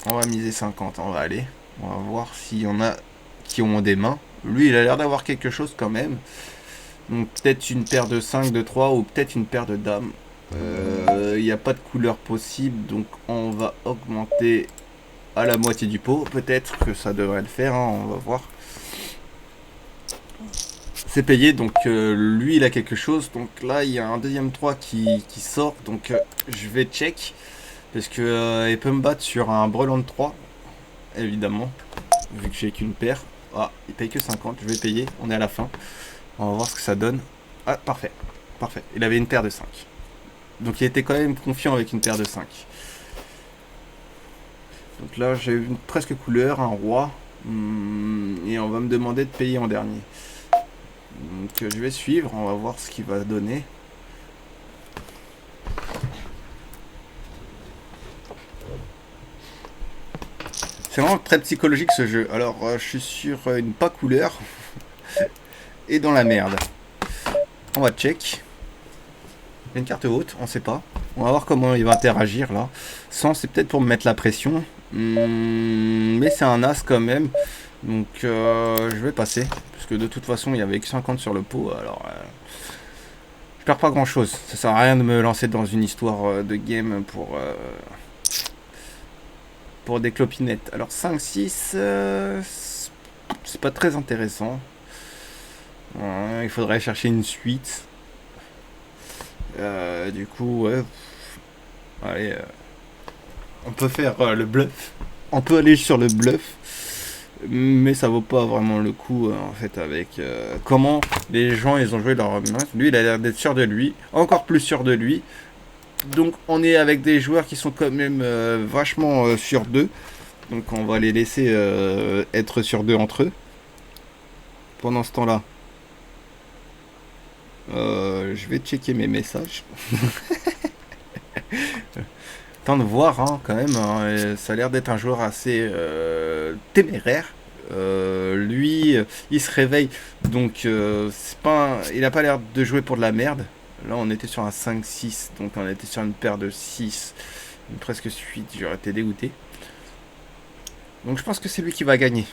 On va miser 50, on va aller. On va voir s'il y en a qui ont des mains. Lui, il a l'air d'avoir quelque chose quand même. Donc peut-être une paire de 5, de 3 ou peut-être une paire de dames. Il n'y a pas de couleur possible, donc on va augmenter à la moitié du pot. Peut-être que ça devrait le faire, hein, on va voir. C'est payé, donc lui il a quelque chose. Donc là il y a un deuxième 3 qui sort, donc je vais check. Parce que il peut me battre sur un brelan de 3, évidemment, vu que j'ai qu'une paire. Ah, il paye que 50, je vais payer, on est à la fin. On va voir ce que ça donne. Ah, parfait, parfait, il avait une paire de 5. Donc il était quand même confiant avec une paire de 5. Donc là j'ai une presque couleur, un roi. Et on va me demander de payer en dernier. Donc je vais suivre, on va voir ce qu'il va donner. C'est vraiment très psychologique ce jeu. Alors je suis sur une pas couleur et dans la merde. On va check. Il y a une carte haute, on sait pas. On va voir comment il va interagir là. 100 c'est peut-être pour me mettre la pression. Mais c'est un as quand même. Donc je vais passer. Parce que de toute façon il y avait que 50 sur le pot. Alors je perds pas grand chose. Ça sert à rien de me lancer dans une histoire de game pour des clopinettes. Alors 5-6, c'est pas très intéressant. Il faudrait chercher une suite. Du coup, ouais. Allez, on peut faire le bluff. On peut aller sur le bluff. Mais ça vaut pas vraiment le coup en fait avec comment les gens ils ont joué leur match. Lui il a l'air d'être sûr de lui, encore plus sûr de lui. Donc on est avec des joueurs qui sont quand même vachement sûrs d'eux. Donc on va les laisser être sûrs d'eux entre eux. Pendant ce temps-là, je vais checker mes messages. Temps de voir quand même, hein, ça a l'air d'être un joueur assez téméraire. Lui, il se réveille, donc c'est pas il a pas l'air de jouer pour de la merde. Là, on était sur un 5-6, donc on était sur une paire de 6, une presque suite, j'aurais été dégoûté. Donc je pense que c'est lui qui va gagner,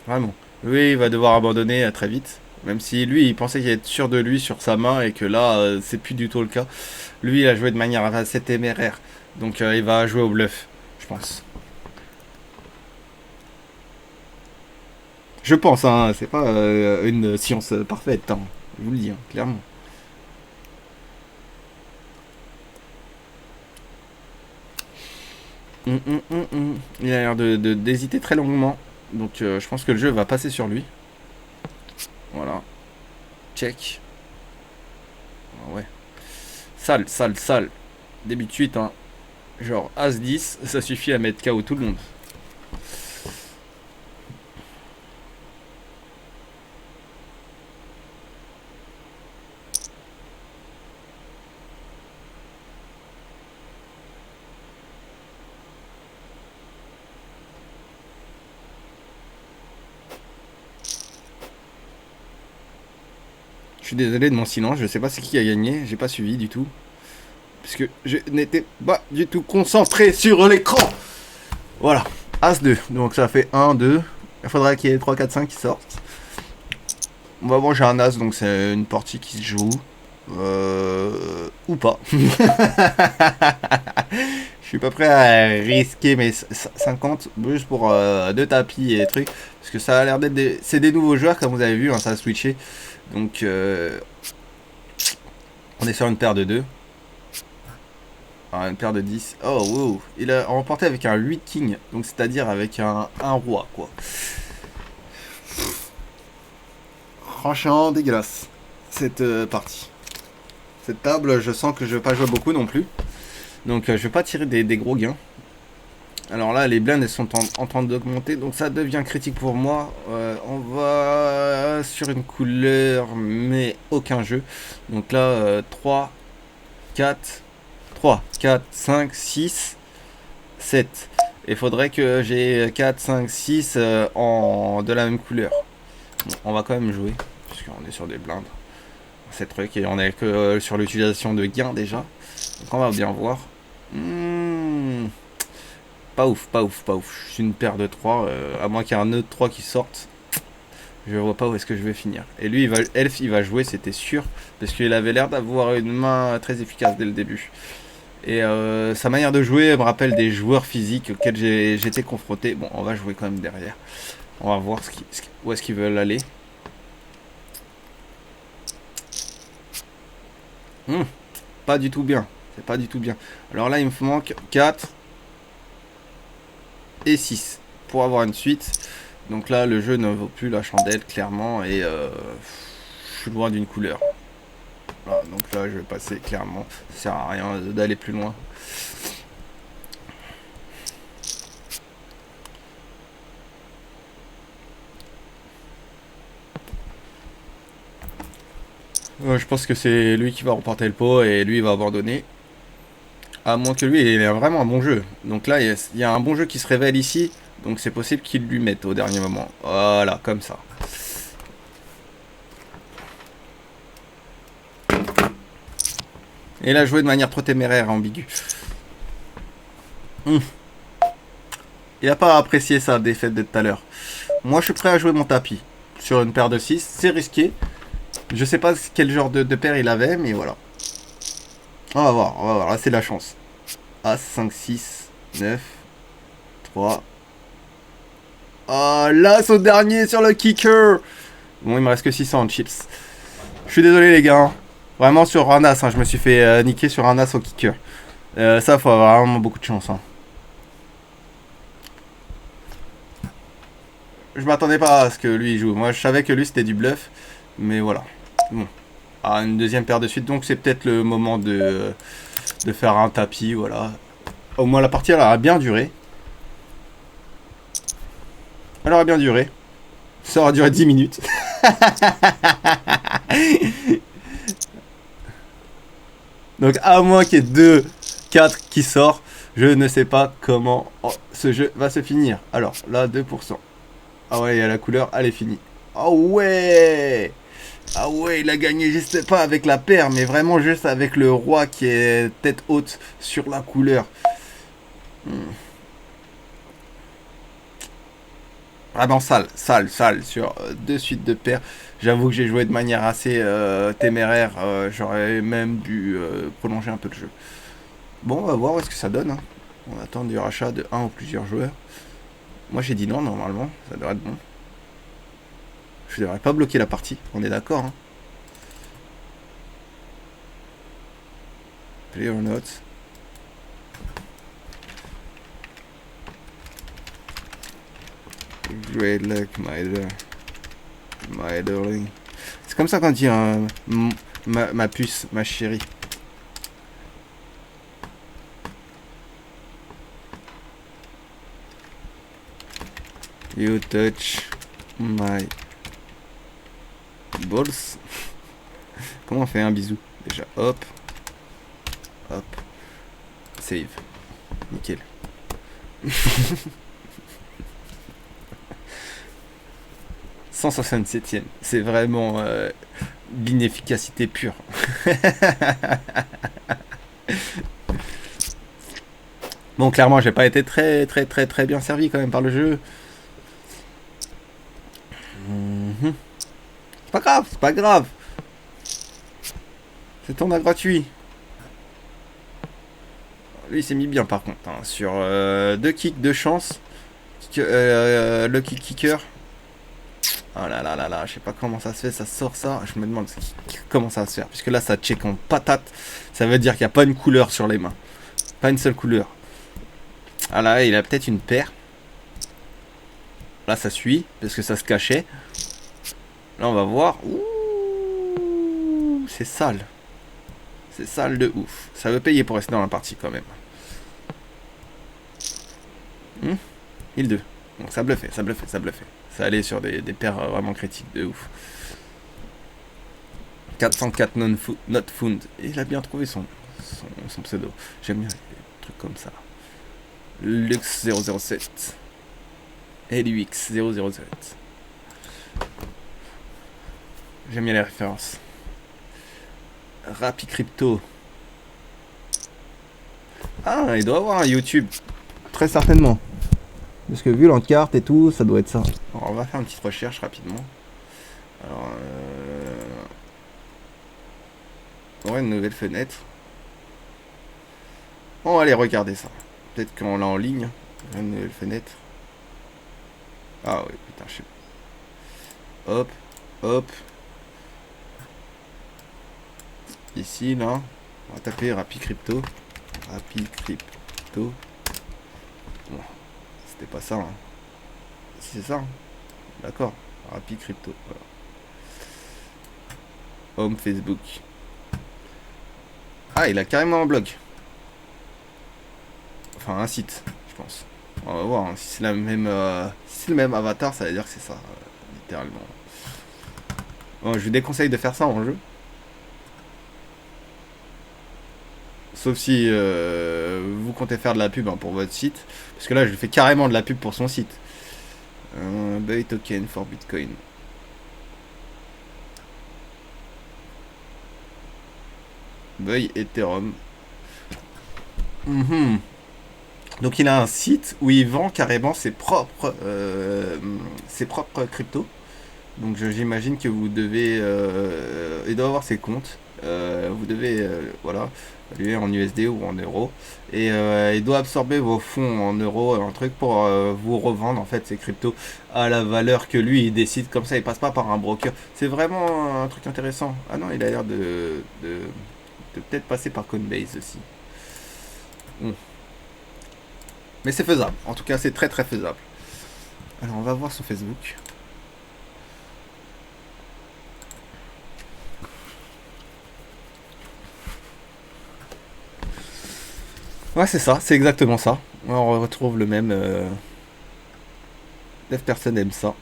vraiment. Lui, il va devoir abandonner très vite, même si lui, il pensait qu'il était sûr de lui sur sa main et que là, c'est plus du tout le cas. Lui, il a joué de manière assez téméraire. Donc il va jouer au bluff, je pense. Je pense, hein, c'est pas une science parfaite, hein, je vous le dis, hein, clairement. Il a l'air d'hésiter très longuement, donc je pense que le jeu va passer sur lui. Voilà. Check. Ah ouais. Sale, sale, sale. Début de suite, hein. Genre As-10, ça suffit à mettre KO tout le monde. Je suis désolé de mon silence, je sais pas c'est qui a gagné, j'ai pas suivi du tout. Puisque je n'étais pas du tout concentré sur l'écran. Voilà, As-2. Donc ça fait 1, 2. Il faudra qu'il y ait 3, 4, 5 qui sortent. Bon, j'ai un As, donc c'est une partie qui se joue. Ou pas. Je suis pas prêt à risquer mes 50 juste pour 2 tapis et trucs. Parce que ça a l'air d'être c'est des nouveaux joueurs, comme vous avez vu, hein, ça a switché. Donc on est sur une paire de 2. Une paire de 10. Oh, wow. Il a remporté avec un 8 king. Donc, c'est-à-dire avec un roi, quoi. Franchement, dégueulasse. Cette partie. Cette table, je sens que je vais pas jouer beaucoup non plus. Donc, je vais pas tirer des gros gains. Alors là, les blindes, elles sont en train d'augmenter. Donc, ça devient critique pour moi. On va sur une couleur, mais aucun jeu. Donc là, 3, 4... 3, 4, 5, 6, 7. Il faudrait que j'ai 4, 5, 6 de la même couleur. Bon, on va quand même jouer, puisqu'on est sur des blindes. C'est truc, et on est que sur l'utilisation de gains déjà. Donc on va bien voir. Pas ouf, pas ouf, pas ouf. Je suis une paire de 3, à moins qu'il y ait un autre 3 qui sorte. Je vois pas où est-ce que je vais finir. Et lui, Elf, il va jouer, c'était sûr, parce qu'il avait l'air d'avoir une main très efficace dès le début. Et sa manière de jouer me rappelle des joueurs physiques auxquels j'étais confronté. Bon, on va jouer quand même derrière. On va voir où est-ce qu'ils veulent aller. Pas du tout bien. C'est pas du tout bien. Alors là, il me manque 4 et 6 pour avoir une suite. Donc là, le jeu ne vaut plus la chandelle, clairement. Et je suis loin d'une couleur. Voilà, donc là je vais passer clairement, ça sert à rien d'aller plus loin. Je pense que c'est lui qui va remporter le pot et lui il va abandonner. À moins que lui il ait vraiment un bon jeu. Donc là il y a un bon jeu qui se révèle ici. Donc c'est possible qu'il lui mette au dernier moment. Voilà, comme ça. Et il a joué de manière trop téméraire, ambiguë. Il n'a pas apprécié sa défaite de tout à l'heure. Moi, je suis prêt à jouer mon tapis. Sur une paire de 6, c'est risqué. Je sais pas quel genre de paire il avait, mais voilà. On va voir. Là, c'est de la chance. As, 5, 6, 9, 3. Oh, l'as au dernier sur le kicker. Bon, il me reste que 600 en chips. Je suis désolé, les gars. Hein. Vraiment, sur un as, hein, je me suis fait niquer sur un as au kicker. Ça, faut avoir vraiment beaucoup de chance. Hein. Je m'attendais pas à ce que lui il joue. Moi, je savais que lui, c'était du bluff. Mais voilà. Bon. Ah, une deuxième paire de suite. Donc, c'est peut-être le moment de faire un tapis. Voilà. Au moins, la partie, elle aura bien duré. Elle aura bien duré. Ça aura duré 10 minutes. Donc, à moins qu'il y ait 2, 4 qui sortent, je ne sais pas comment ce jeu va se finir. Alors, là, 2%. Ah ouais, il y a la couleur, elle est finie. Ah ouais! Ah ouais, il a gagné juste pas avec la paire, mais vraiment juste avec le roi qui est tête haute sur la couleur. Vraiment sale sur 2 suites de paires. J'avoue que j'ai joué de manière assez téméraire. J'aurais même dû prolonger un peu le jeu. Bon, on va voir où est-ce que ça donne. Hein. On attend du rachat de un ou plusieurs joueurs. Moi j'ai dit non, normalement, ça devrait être bon. Je devrais pas bloquer la partie, on est d'accord. Hein. Play or not. Great luck, my darling. C'est comme ça qu'on dit hein, ma puce, ma chérie. You touch my balls. Comment on fait un bisou? Déjà, hop. Hop. Save. Nickel. 167ème. C'est vraiment l'inefficacité pure. Bon, clairement, j'ai pas été très bien servi quand même par le jeu. C'est pas grave, c'est pas grave. C'est tournoi gratuit. Lui, il s'est mis bien par contre. Hein, sur 2 kicks de chance. Le kicker. Oh là là là là, je sais pas comment ça se fait, ça sort ça. Je me demande comment ça va se faire. Puisque là, ça check en patate. Ça veut dire qu'il n'y a pas une couleur sur les mains. Pas une seule couleur. Ah là, il a peut-être une paire. Là, ça suit, parce que ça se cachait. Là, on va voir. Ouh, c'est sale. C'est sale de ouf. Ça veut payer pour rester dans la partie quand même. Il 2. Donc ça bluffait. Ça allait sur des paires vraiment critiques de ouf. 404 not found. Et il a bien trouvé son pseudo. J'aime bien les trucs comme ça. Lux 007. LUX 007. J'aime bien les références. Rappi Crypto. Ah, il doit avoir un YouTube. Très certainement. Parce que vu l'encarte et tout, ça doit être ça. Alors, on va faire une petite recherche rapidement. Alors, on a une nouvelle fenêtre. On va aller regarder ça. Peut-être qu'on l'a en ligne. Une nouvelle fenêtre. Ah oui, putain, je sais pas. Hop, hop. Ici, là. On va taper Rappi Crypto. Rappi Crypto. Bon, c'était pas ça. Hein. Si c'est ça. Hein. D'accord. Rappi Crypto. Voilà. Home Facebook. Ah, il a carrément un blog. Enfin, un site, je pense. On va voir. Hein. Si c'est la même, si c'est le même avatar, ça veut dire que c'est ça, littéralement. Bon, je vous déconseille de faire ça en jeu. Sauf si vous comptez faire de la pub hein, pour votre site. Parce que là, je fais carrément de la pub pour son site. Buy token for Bitcoin. Buy Ethereum. Donc il a un site où il vend carrément ses propres cryptos. Donc j'imagine que vous devez... il doit avoir ses comptes. vous devez voilà, lui en USD ou en euros, et il doit absorber vos fonds en euros, un truc pour vous revendre en fait ces cryptos à la valeur que lui il décide, comme ça il passe pas par un broker. C'est vraiment un truc intéressant. Ah non, il a l'air de peut-être passer par Coinbase aussi. Bon. Mais c'est faisable, en tout cas c'est très très faisable. Alors on va voir sur Facebook. Ouais, c'est ça, c'est exactement ça. On retrouve le même. Dev personne aime ça.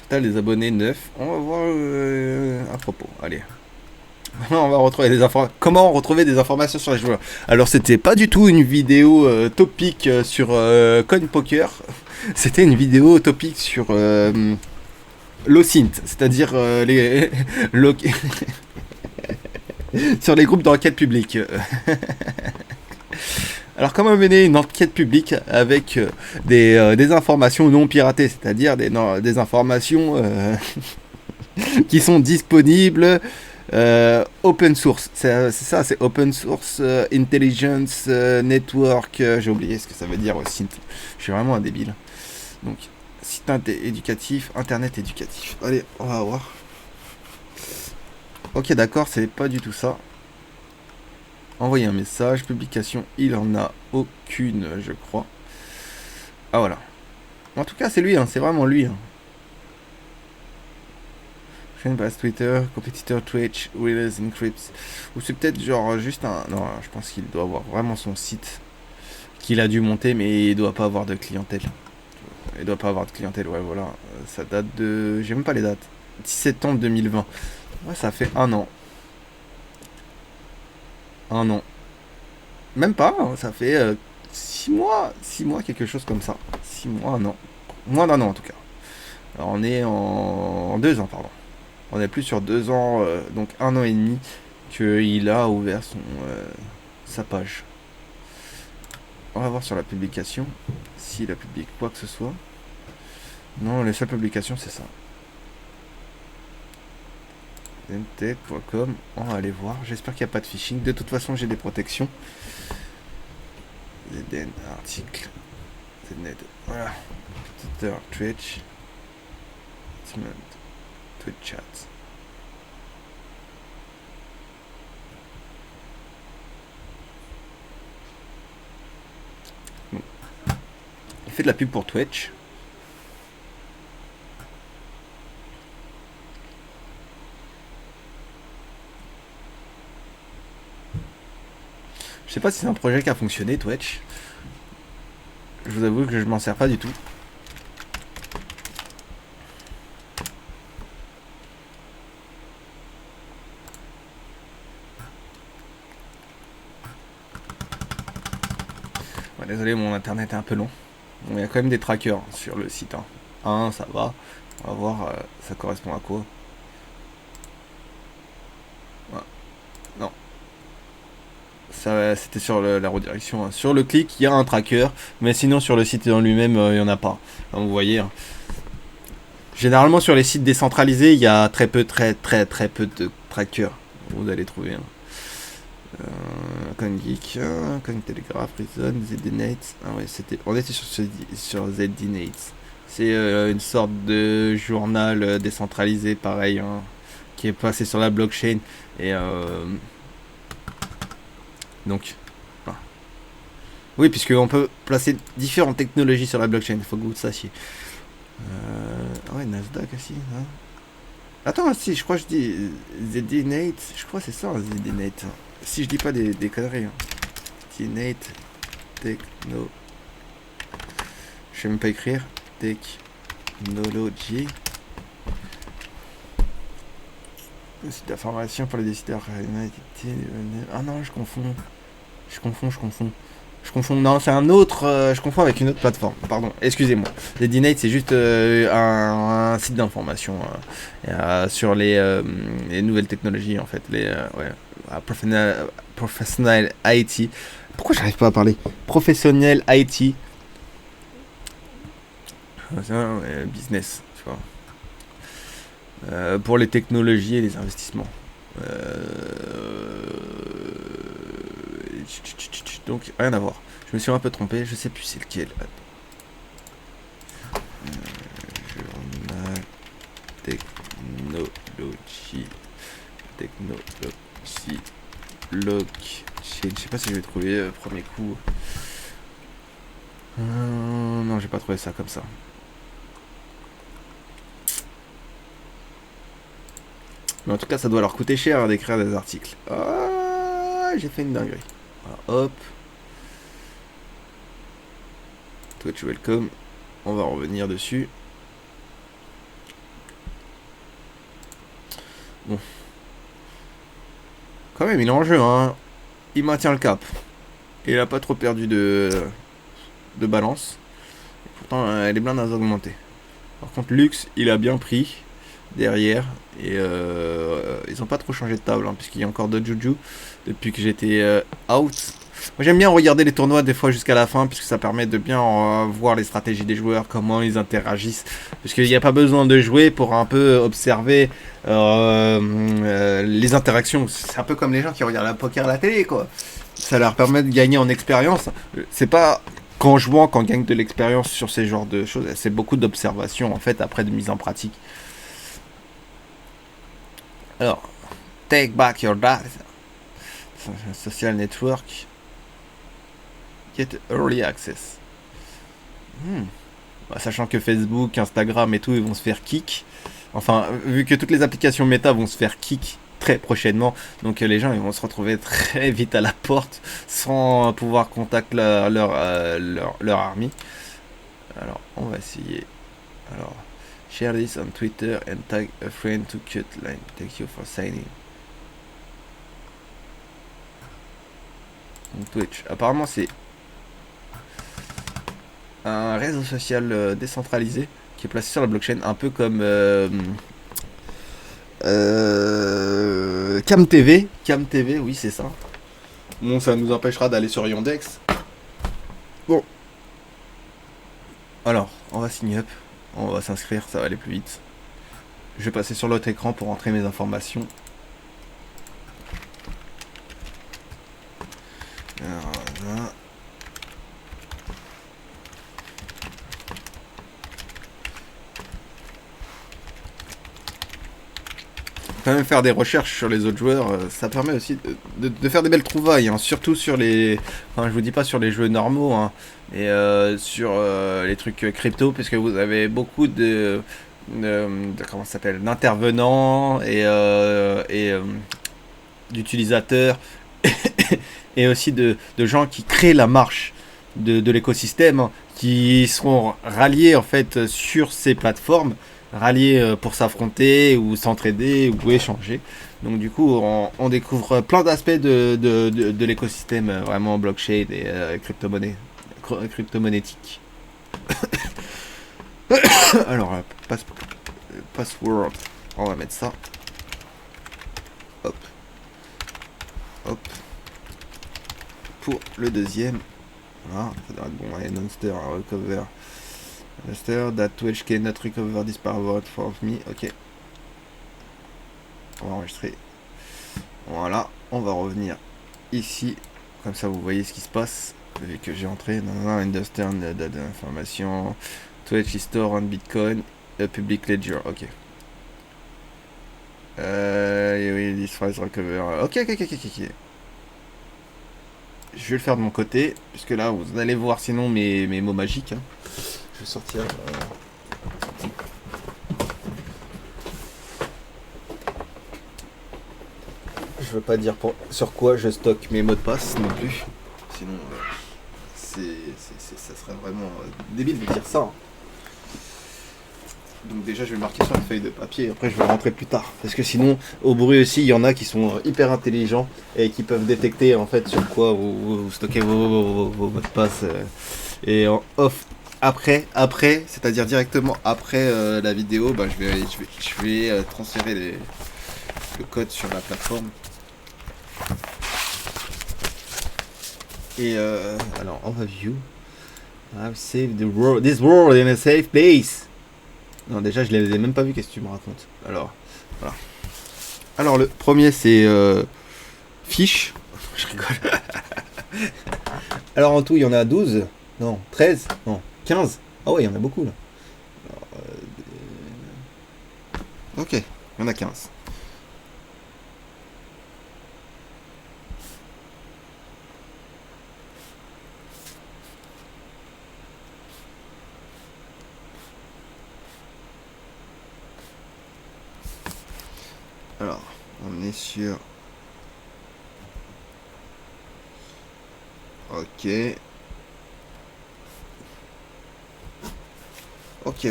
Total des abonnés 9. On va voir à propos. Allez. On va retrouver des informations. Comment retrouver des informations sur les joueurs. Alors c'était pas du tout une vidéo topique sur CoinPoker. C'était une vidéo topique sur l'OSINT, c'est-à-dire sur les groupes d'enquête publique. Alors comment mener une enquête publique avec des informations non piratées, c'est-à-dire des informations qui sont disponibles open source. C'est ça, c'est open source intelligence network. J'ai oublié ce que ça veut dire aussi. Je suis vraiment un débile. Donc site éducatif, internet éducatif. Allez, on va voir. Ok, d'accord, c'est pas du tout ça. Envoyer un message, publication, il en a aucune, je crois. Ah voilà. En tout cas, c'est lui, hein, c'est vraiment lui. Hein. Chaîne base Twitter, compétiteur Twitch, Wheelers Encrypts. Ou c'est peut-être genre juste un. Non, je pense qu'il doit avoir vraiment son site qu'il a dû monter, mais il doit pas avoir de clientèle. Il doit pas avoir de clientèle, ouais, voilà. Ça date de. J'ai même pas les dates. 10 septembre 2020. Ouais, ça fait un an. Un an. Même pas, hein, ça fait 6 mois. 6 mois, quelque chose comme ça. 6 mois, un an. Moins d'un an en tout cas. Alors on est en 2 ans, pardon. On est plus sur 2 ans, donc un an et demi, qu'il a ouvert sa page. On va voir sur la publication s'il a publié quoi que ce soit. Non, les seules publications, c'est ça. Zentech.com, on va aller voir. J'espère qu'il n'y a pas de phishing. De toute façon, j'ai des protections. ZN article. ZNet. Voilà. Twitter, Twitch. Twitch chat. Bon. Il fait de la pub pour Twitch. Je sais pas si c'est un projet qui a fonctionné, Twitch. Je vous avoue que je m'en sers pas du tout. Ouais, désolé, mon internet est un peu long. Bon, il y a quand même des trackers sur le site. Hein. Ça va. On va voir, ça correspond à quoi. Ouais. Non. Ça, c'était sur la redirection. Hein. Sur le clic, il y a un tracker, mais sinon sur le site en lui-même, il n'y en a pas. Donc, vous voyez. Hein. Généralement sur les sites décentralisés, il y a très peu de trackers. Vous allez trouver. Hein. CoinGeek, CoinTelegraph, Reason, ZDNet. Ah ouais, on était sur ZDNet. C'est une sorte de journal décentralisé, pareil, hein, qui est passé sur la blockchain. Et donc, voilà. Oui, puisqu'on peut placer différentes technologies sur la blockchain. Il faut que vous le sachiez. Ah ouais, Nasdaq aussi. Hein. Attends, si, je crois que je dis ZDNet. Je crois que c'est ça, ZDNet. Si je dis pas des conneries. Hein. ZDNet, Techno. Je sais même pas écrire. Technology. Site d'information pour les décideurs. Ah non, je confonds. Non, c'est un autre. Je confonds avec une autre plateforme. Pardon, excusez-moi. ZDNet, c'est juste un site d'information sur les nouvelles technologies, en fait. Professionnel IT. Pourquoi j'arrive pas à parler? Professionnel IT. C'est un business, tu vois. Pour les technologies et les investissements. Donc rien à voir. Je me suis un peu trompé, je sais plus c'est lequel. Journal technologie blockchain. Je sais pas si je vais trouver premier coup. Non, j'ai pas trouvé ça comme ça. Mais en tout cas, ça doit leur coûter cher d'écrire des articles. Ah, j'ai fait une dinguerie. Voilà, hop. Twitch welcome. On va revenir dessus. Bon. Quand même, il est en jeu, hein. Il maintient le cap. Il a pas trop perdu de balance. Et pourtant, elle est bien augmentée. Par contre, Lux, il a bien pris derrière. Et ils ont pas trop changé de table, hein, puisqu'il y a encore de Juju depuis que j'étais out. Moi, j'aime bien regarder les tournois des fois jusqu'à la fin, puisque ça permet de bien voir les stratégies des joueurs, comment ils interagissent. Parce qu'il n'y a pas besoin de jouer pour un peu observer les interactions. C'est un peu comme les gens qui regardent la poker à la télé, quoi. Ça leur permet de gagner en expérience. C'est pas qu'en jouant qu'on gagne de l'expérience sur ces genres de choses. C'est beaucoup d'observation, en fait, après de mise en pratique. Alors, take back your data. Social network. Get early access. Bah, sachant que Facebook, Instagram et tout, ils vont se faire kick. Enfin, vu que toutes les applications méta vont se faire kick très prochainement, donc les gens ils vont se retrouver très vite à la porte sans pouvoir contacter leur army. Alors, on va essayer. Alors, share this on Twitter and tag a friend to cut line. Thank you for signing. Donc Twitch, apparemment c'est un réseau social décentralisé qui est placé sur la blockchain, un peu comme CamTV. CamTV, oui, c'est ça. Bon, ça nous empêchera d'aller sur Yandex. Bon. Alors, on va sign up. On va s'inscrire, ça va aller plus vite. Je vais passer sur l'autre écran pour entrer mes informations. Alors, voilà. Quand même faire des recherches sur les autres joueurs, ça permet aussi de faire des belles trouvailles, hein, surtout sur les... Enfin, je vous dis pas sur les jeux normaux, hein, mais sur les trucs crypto, puisque vous avez beaucoup de comment ça s'appelle, d'intervenants et d'utilisateurs et aussi de gens qui créent la marche de l'écosystème, hein, qui seront ralliés en fait sur ces plateformes, ralliés pour s'affronter ou s'entraider ou échanger. Donc du coup, on découvre plein d'aspects de l'écosystème vraiment blockchain et crypto-monétique. Alors, password, on va mettre ça. Hop. Hop. Pour le deuxième. Voilà, ça doit être bon. Allez, Monster, recover. Monster, that Twitch cannot recover this password for me. Ok. On va enregistrer. Voilà, on va revenir ici. Comme ça, vous voyez ce qui se passe. Vu que j'ai entré. Understand d'information. Twitch is store on Bitcoin. A public ledger. Ok. Oui, this file recover. Ok. Je vais le faire de mon côté, puisque là vous allez voir sinon mes mots magiques. Hein. Je vais sortir. Je veux pas dire sur quoi je stocke mes mots de passe non plus. Sinon, ça serait vraiment débile de dire ça. Hein. Donc déjà je vais marquer sur une feuille de papier, après je vais rentrer plus tard. Parce que sinon, au bruit aussi, il y en a qui sont hyper intelligents et qui peuvent détecter en fait sur quoi vous stockez vos mots de passe. Et en off, après, c'est-à-dire directement après la vidéo, bah, je vais transférer le code sur la plateforme. Et alors, overview. I've saved this world in a safe place. Non, déjà, je les ai même pas vus, qu'est-ce que tu me racontes? Alors, voilà. Alors, le premier, c'est Fiche. Je rigole. Alors, en tout, il y en a 12. Non, 13. Non, 15. Ah ouais, il y en a beaucoup, là. Alors, ok, il y en a 15. Alors, on est sur... Ok. Ok.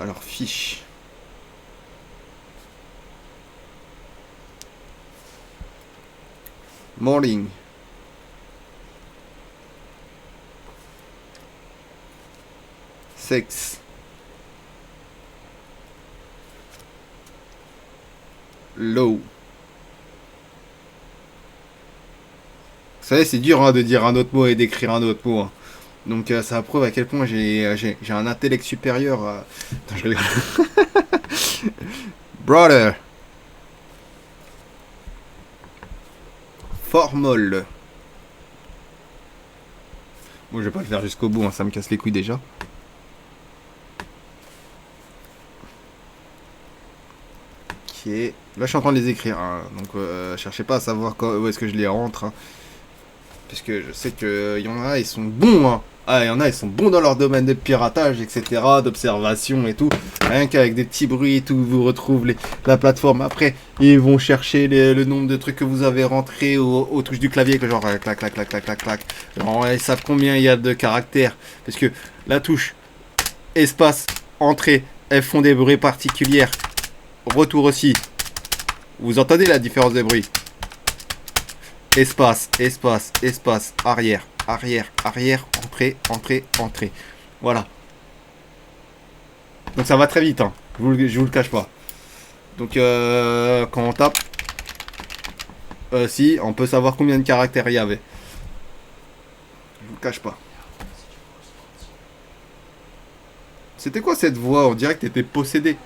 Alors, fiche. Morning. Sex. Low. Vous savez, c'est dur hein, de dire un autre mot et d'écrire un autre mot. Hein. Donc ça prouve à quel point j'ai un intellect supérieur. Attends, je rigole. Brother. Formol. Bon, je vais pas le faire jusqu'au bout, hein, ça me casse les couilles déjà. Ok. Là, je suis en train de les écrire. Hein, donc, cherchez pas à savoir où est-ce que je les rentre. Hein, parce que je sais qu'il y en a, ils sont bons. Hein. Ah, il y en a, ils sont bons dans leur domaine de piratage, etc., d'observation et tout. Rien qu'avec des petits bruits et tout, vous retrouvez la plateforme. Après, ils vont chercher le nombre de trucs que vous avez rentrés aux touches du clavier, que genre clac, clac, clac, clac, clac, clac. Alors, ils savent combien il y a de caractères. Parce que la touche espace, entrée, elles font des bruits particuliers. Retour aussi. Vous entendez la différence des bruits? Espace, arrière, entrée. Voilà. Donc ça va très vite, hein. Je vous le cache pas. Donc quand on tape, si, on peut savoir combien de caractères il y avait. Je vous le cache pas. C'était quoi cette voix? On dirait que t'étais possédé.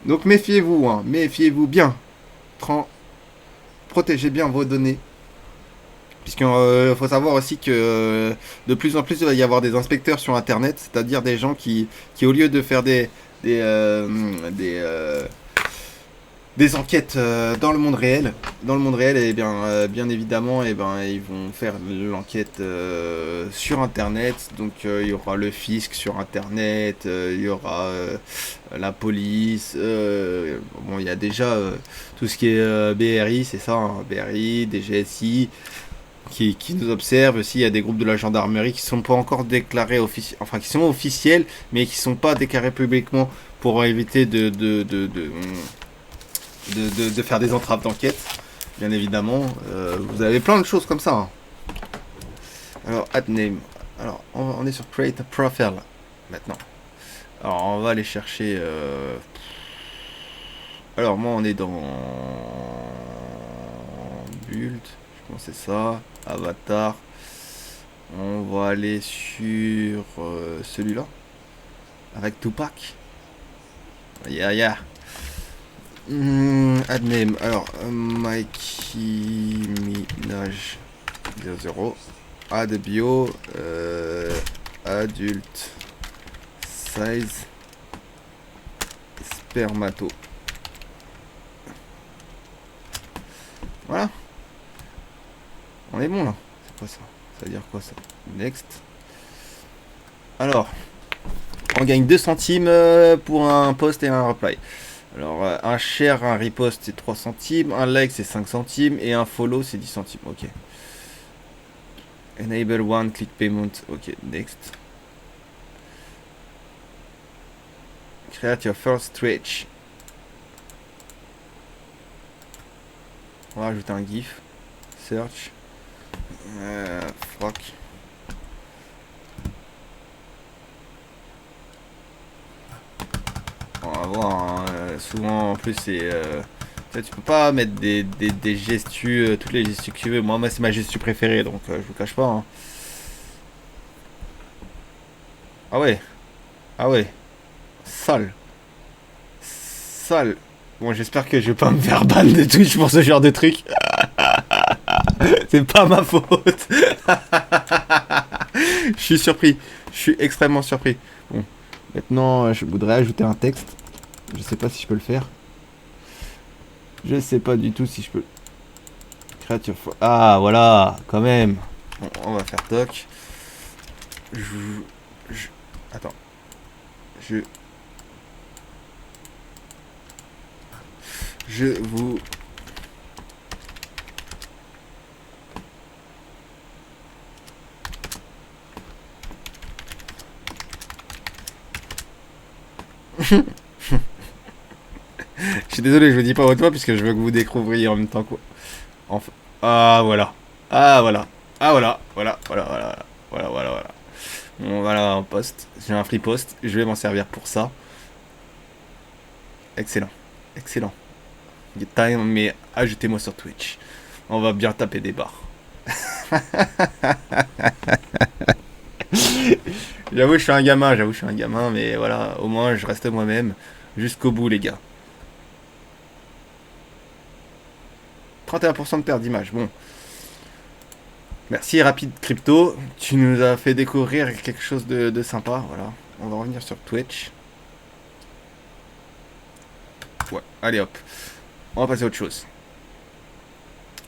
Donc méfiez-vous, hein. Méfiez-vous bien. Protégez bien vos données. Puisqu'il faut savoir aussi que de plus en plus il va y avoir des inspecteurs sur internet, c'est-à-dire des gens qui au lieu de faire des, euh, des, euh, des enquêtes dans le monde réel, et bien évidemment, et ben, ils vont faire l'enquête sur internet. Donc il y aura le fisc sur internet, il y aura la police. Bon, il y a déjà tout ce qui est BRI, c'est ça, hein, BRI, DGSI qui nous observent. Aussi, il y a des groupes de la gendarmerie qui sont pas encore déclarés enfin qui sont officiels, mais qui sont pas déclarés publiquement pour éviter de faire des entraves d'enquête. Bien évidemment, vous avez plein de choses comme ça. Hein. Alors, add name. Alors, on est sur create a profile maintenant. Alors, on va aller chercher. Alors, moi, on est dans build. Je pense que c'est ça. Avatar. On va aller sur celui-là. Avec Tupac. Yeah. Add name. Alors, Mikey Minaj 00. Add bio. Adulte. Size. Spermato. Voilà. On est bon là. C'est quoi ça? Ça veut dire quoi ça? Next. Alors, on gagne 2 centimes pour un post et un reply. Alors, un share, un repost c'est 3 centimes, un like c'est 5 centimes et un follow c'est 10 centimes. Ok. Enable one click payment. Ok, next. Create your first Twitch. On va rajouter un GIF. Search. Froc. On va voir. Hein, souvent, en plus, c'est Tu peux pas mettre des gestus, toutes les gestus que tu veux. Moi c'est ma gestu préférée, donc je vous cache pas. Hein. Ah ouais, ah ouais, sale, sale. Bon, j'espère que je vais pas me faire ban de Twitch pour ce genre de truc. C'est pas ma faute. Je suis surpris, je suis extrêmement surpris. Bon, maintenant je voudrais ajouter un texte. Je sais pas si je peux le faire. Je sais pas du tout si je peux. Créature. Ah voilà, quand même. Bon, on va faire toc. Je... Attends. Je vous. Je suis désolé, je vous dis pas votre voix puisque je veux que vous découvriez en même temps quoi. Enfin. Ah voilà. Ah voilà. Ah voilà. Voilà. Voilà. Voilà. Voilà. Voilà. Voilà. Bon, voilà un post. J'ai un free post. Je vais m'en servir pour ça. Excellent. Excellent. Time, mais ajoutez-moi sur Twitch. On va bien taper des barres. J'avoue, je suis un gamin, mais voilà, au moins je reste moi-même jusqu'au bout, les gars. 31% de perte d'image, bon. Merci Rapide Crypto, tu nous as fait découvrir quelque chose de sympa, voilà. On va revenir sur Twitch. Ouais, allez hop. On va passer à autre chose.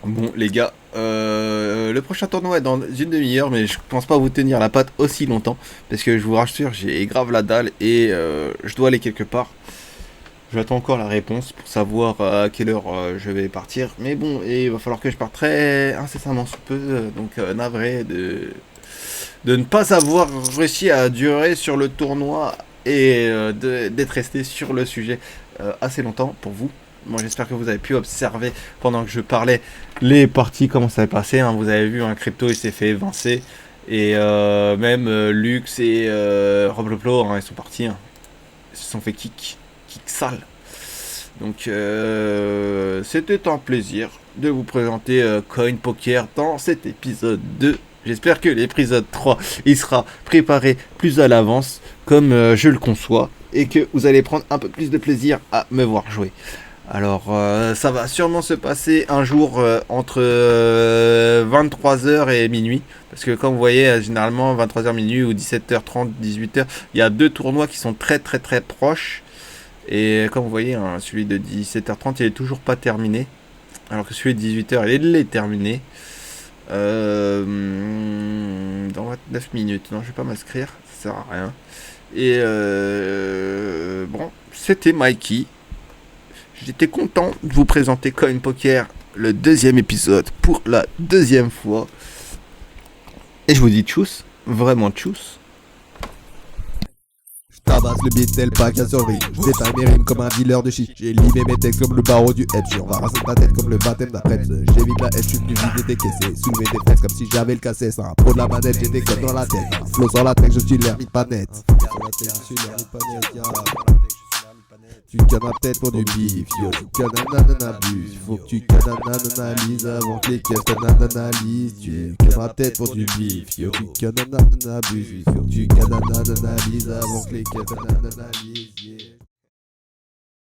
Bon les gars, le prochain tournoi est dans une demi-heure, mais je pense pas vous tenir la patte aussi longtemps, parce que je vous rassure, j'ai grave la dalle et je dois aller quelque part. J'attends encore la réponse pour savoir à quelle heure je vais partir, mais bon, et il va falloir que je parte très incessamment sous peu, donc navré de ne pas avoir réussi à durer sur le tournoi et d'être resté sur le sujet assez longtemps pour vous. Moi j'espère que vous avez pu observer pendant que je parlais les parties, comment ça s'est passé. Hein. Vous avez vu, un Crypto il s'est fait évincer. Et même Lux et Robloplo, hein, ils sont partis. Hein. Ils se sont fait kick sale. Donc c'était un plaisir de vous présenter Coin Poker dans cet épisode 2. J'espère que l'épisode 3 il sera préparé plus à l'avance comme je le conçois. Et que vous allez prendre un peu plus de plaisir à me voir jouer. Alors, ça va sûrement se passer un jour entre 23h et minuit. Parce que comme vous voyez, généralement 23h minuit ou 17h30, 18h, il y a deux tournois qui sont très proches. Et comme vous voyez, hein, celui de 17h30, il est toujours pas terminé. Alors que celui de 18h, il est terminé. Dans 29 minutes. Non, je vais pas m'inscrire, ça sert à rien. Et bon, c'était Mikey. J'étais content de vous présenter Coin Poker, le deuxième épisode, pour la deuxième fois. Et je vous dis tchuss, vraiment tchuss. Tabasse le beat tel pack à survie. J'détaille mes rimes comme un dealer de shit. J'ai limé mes textes comme le barreau du Edge. On va rasser ta tête comme le baptême d'après. J'évite la haine, j'suis venu vider tes caissés. Soulever des fesses comme si j'avais le cassé. C'est un pro de la manette, j'ai des codes dans la tête. Un flow sur la tech, je suis l'ermite pas net. Sur la tech, je suis l'ermite pas net, tu cannes ma tête pour du bif, yo, tu cannes un abuse. Faut que tu cannes un analyse avant que les caisses t'analysent. Tu cannes ma tête pour du bif, yo, tu cannes un abuse. Faut que tu cannes un analyse avant que les caisses t'analysent.